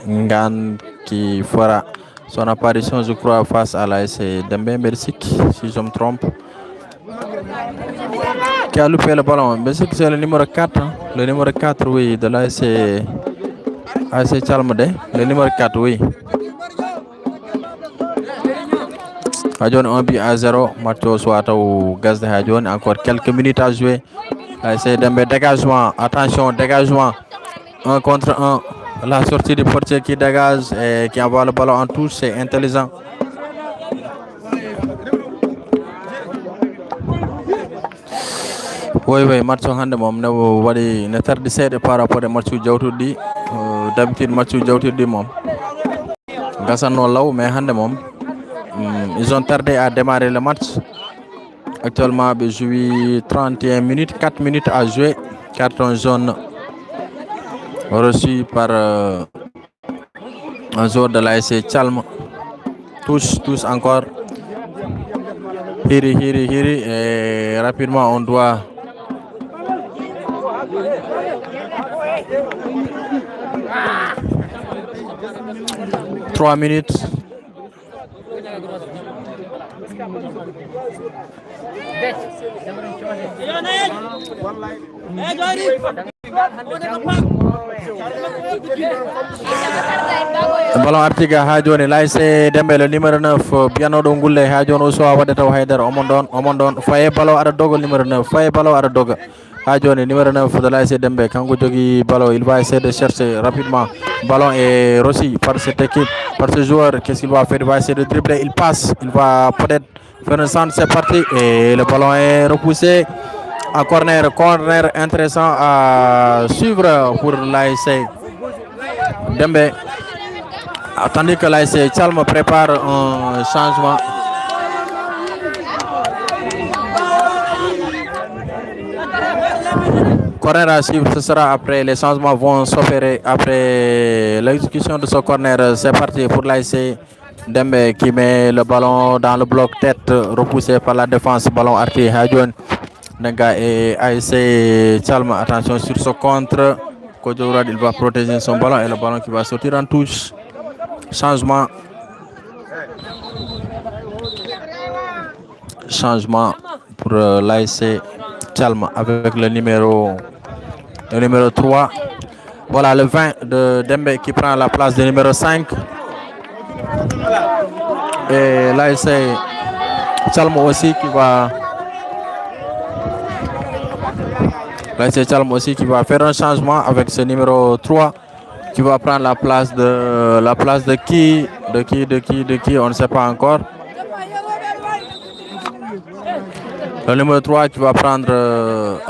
Ngane qui fera son apparition, je crois, face à l'ASC Dembé Mersik, si je me trompe. Qui a loupé le ballon. Mersik, c'est le numéro 4. Hein? Le numéro 4, oui, de l'ASC Calmade. Le numéro 4, oui. Hadjon 1 but à 0. Match au soit au gaz de Hadjon. Encore quelques minutes à jouer. l'ASC Dembé, dégagement. Attention, dégagement. 1 contre 1. La sortie du portier qui dégage et qui envoie le ballon en touche, c'est intelligent. Oui, match hande mom ne wadi ne tardi seede par rapport à match jawtudi d'habitude match jawtudi mom gasano law mais hande mom ils ont tardé à démarrer le match. Actuellement ils jouent 31 minutes, 4 minutes à jouer, carton jaune reçu par un joueur de l'ASC Calme. Tous encore. Hiri et rapidement on doit trois minutes. Ballon artiga ha joni l'ASC Dembé le numéro 9 bianoɗo gulle ha joni o sowa wadde taw haydara omon ɗon faye ballon aɗa doga numéro 9 faye ballon aɗa doga ha joni numéro 9 de l'ASC Dembé kanko jogui ballon. Il va essayer de chercher rapidement. Ballon est reçu par cette équipe, par ce joueur. Qu'est-ce qu'il va faire? Il va essayer de dribbler, il passe, il va peut-être faire un centre. C'est parti et le ballon est repoussé en corner intéressant à suivre pour l'ASC Dembé. Tandis que l'ASC Calme prépare un changement. Corner à suivre, ce sera après. Les changements vont s'opérer après l'exécution de ce corner. C'est parti pour l'ASC Dembé qui met le ballon dans le bloc tête, repoussé par la défense. Ballon arrêté. Hadjon Nenga et ASC Calme. Attention sur ce contre. Kodjourad, il va protéger son ballon et le ballon qui va sortir en touche. Changement pour l'ASC Calme avec le numéro 3. Voilà le 20 de Dembé qui prend la place du numéro 5. Et l'ASC Calme aussi qui va faire un changement avec ce numéro 3 qui va prendre la place de qui, on ne sait pas encore. Le numéro 3 qui va prendre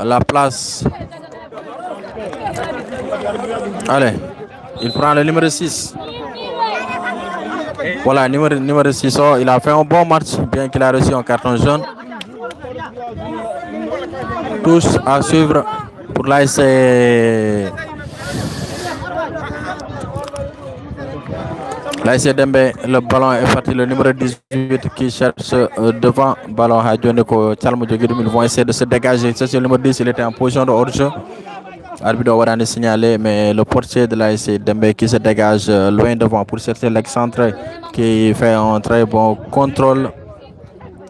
la place. Allez, il prend le numéro 6. Voilà, numéro 6, il a fait un bon match, bien qu'il a reçu un carton jaune. Tous à suivre pour l'ASC Dembé. Le ballon est parti, le numéro 18 qui cherche devant. Ballon à Djoneko Calme Djogui, ils vont essayer de se dégager. C'est le numéro 10, il était en position de hors-jeu. Arbitre Warani signalé, mais le portier de l'ASC Dembé qui se dégage loin devant pour chercher l'excentré qui fait un très bon contrôle.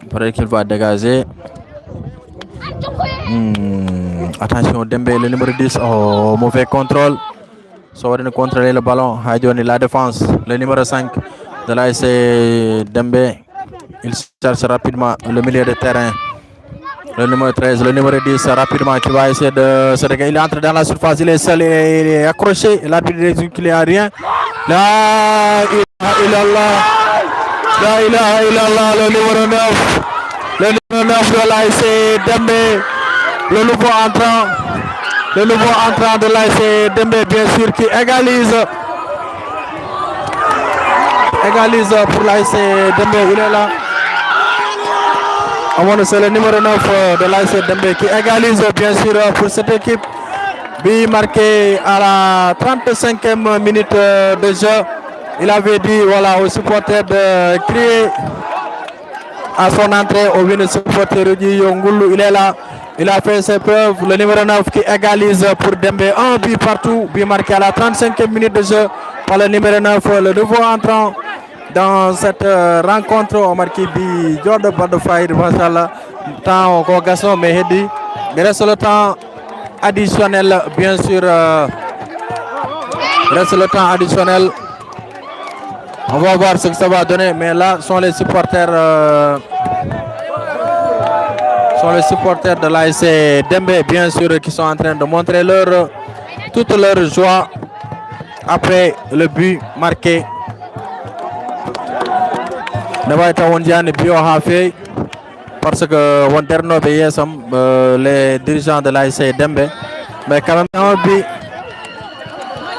Peut-être qu'il va dégager. Attention Dembé, le numéro 10, mauvais contrôle. Sauf de contrôler le ballon. Hadjoni, la défense, le numéro 5 de l'ASC Dembé. Il cherche rapidement le milieu de terrain. Le numéro 13, le numéro 10 rapidement qui va essayer de se dégager. Il entre dans la surface, il est seul, il est accroché. L'arbitre dit qu'il n'y a rien. La ilaha illallah, le numéro 9. Le numéro 9 de l'ASC Dembé. Le nouveau entrant de l'ASC Dembé, bien sûr, qui égalise pour l'ASC Dembé. Il est là. C'est le numéro 9 de l'ASC Dembé qui égalise, bien sûr, pour cette équipe But marqué à la 35e minute de jeu. Il avait dit voilà, aux supporters de crier à son entrée au vin supporter du Yongoulou. Il est là. Il a fait ses preuves. Le numéro 9 qui égalise pour Dembe. Un but partout. But marqué à la 35e minute de jeu par le numéro 9. Le nouveau entrant dans cette rencontre. On marque bi Jordan Badofay. Temps au Gasson Mehedi. Il reste le temps additionnel, bien sûr. Reste le temps additionnel. On va voir ce que ça va donner, mais là sont les supporters de l'ASC Dembe, bien sûr, qui sont en train de montrer toute leur joie après le but marqué. Parce que Wanderno les dirigeants de l'ASC Dembe, mais quand même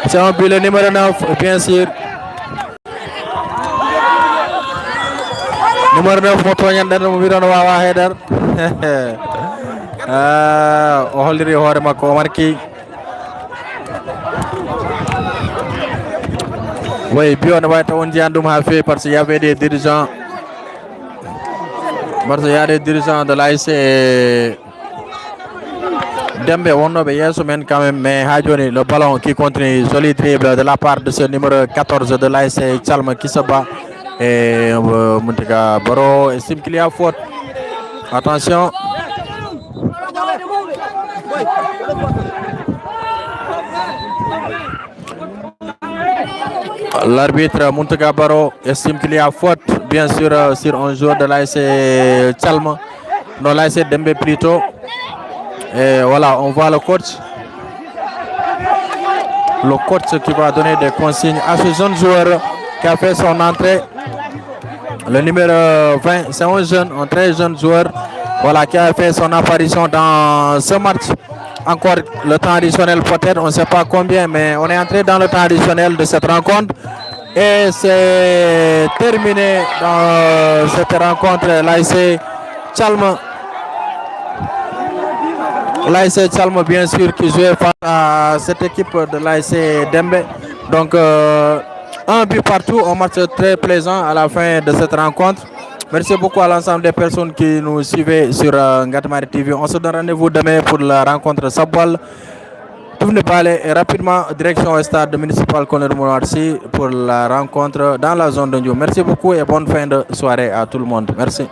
c'est un but le numéro 9, bien sûr. Numéro 9 motoñande mo wiron wawa header o holliri hoore makko o marki oui bio ne wayta on jiyan ɗum ha fewi par ce qu'il y avait des dirigeants de l'ASC Dembe wonnoɓe yesso men quand même, mais ha joni le ballon qui continue joli dribble de la part de ce numéro 14 de l'ASC Thialma qui se bat. Et Mountaga Baro estime qu'il y a faute. Attention. L'arbitre Mountaga Baro estime qu'il y a faute, bien sûr, sur un joueur de l'ASC Thialma. Non, l'ASC Dembe plutôt. Et voilà, on voit le coach. Le coach qui va donner des consignes à ce jeune joueur qui a fait son entrée. Le numéro 20, c'est un très jeune joueur, voilà, qui a fait son apparition dans ce match. Encore le temps additionnel peut-être, on ne sait pas combien, mais on est entré dans le temps additionnel de cette rencontre. Et c'est terminé dans cette rencontre. L'ASC Thialma. L'ASC Thialma, bien sûr, qui jouait face à cette équipe de l'ASC Dembe. Donc, un but partout, un match très plaisant à la fin de cette rencontre. Merci beaucoup à l'ensemble des personnes qui nous suivaient sur Ngatamari TV. On se donne rendez-vous demain pour la rencontre Sabwal. Tout n'est pas allé rapidement direction au stade municipal Colonel Mouarsi pour la rencontre dans la zone de Ndiou. Merci beaucoup et bonne fin de soirée à tout le monde. Merci.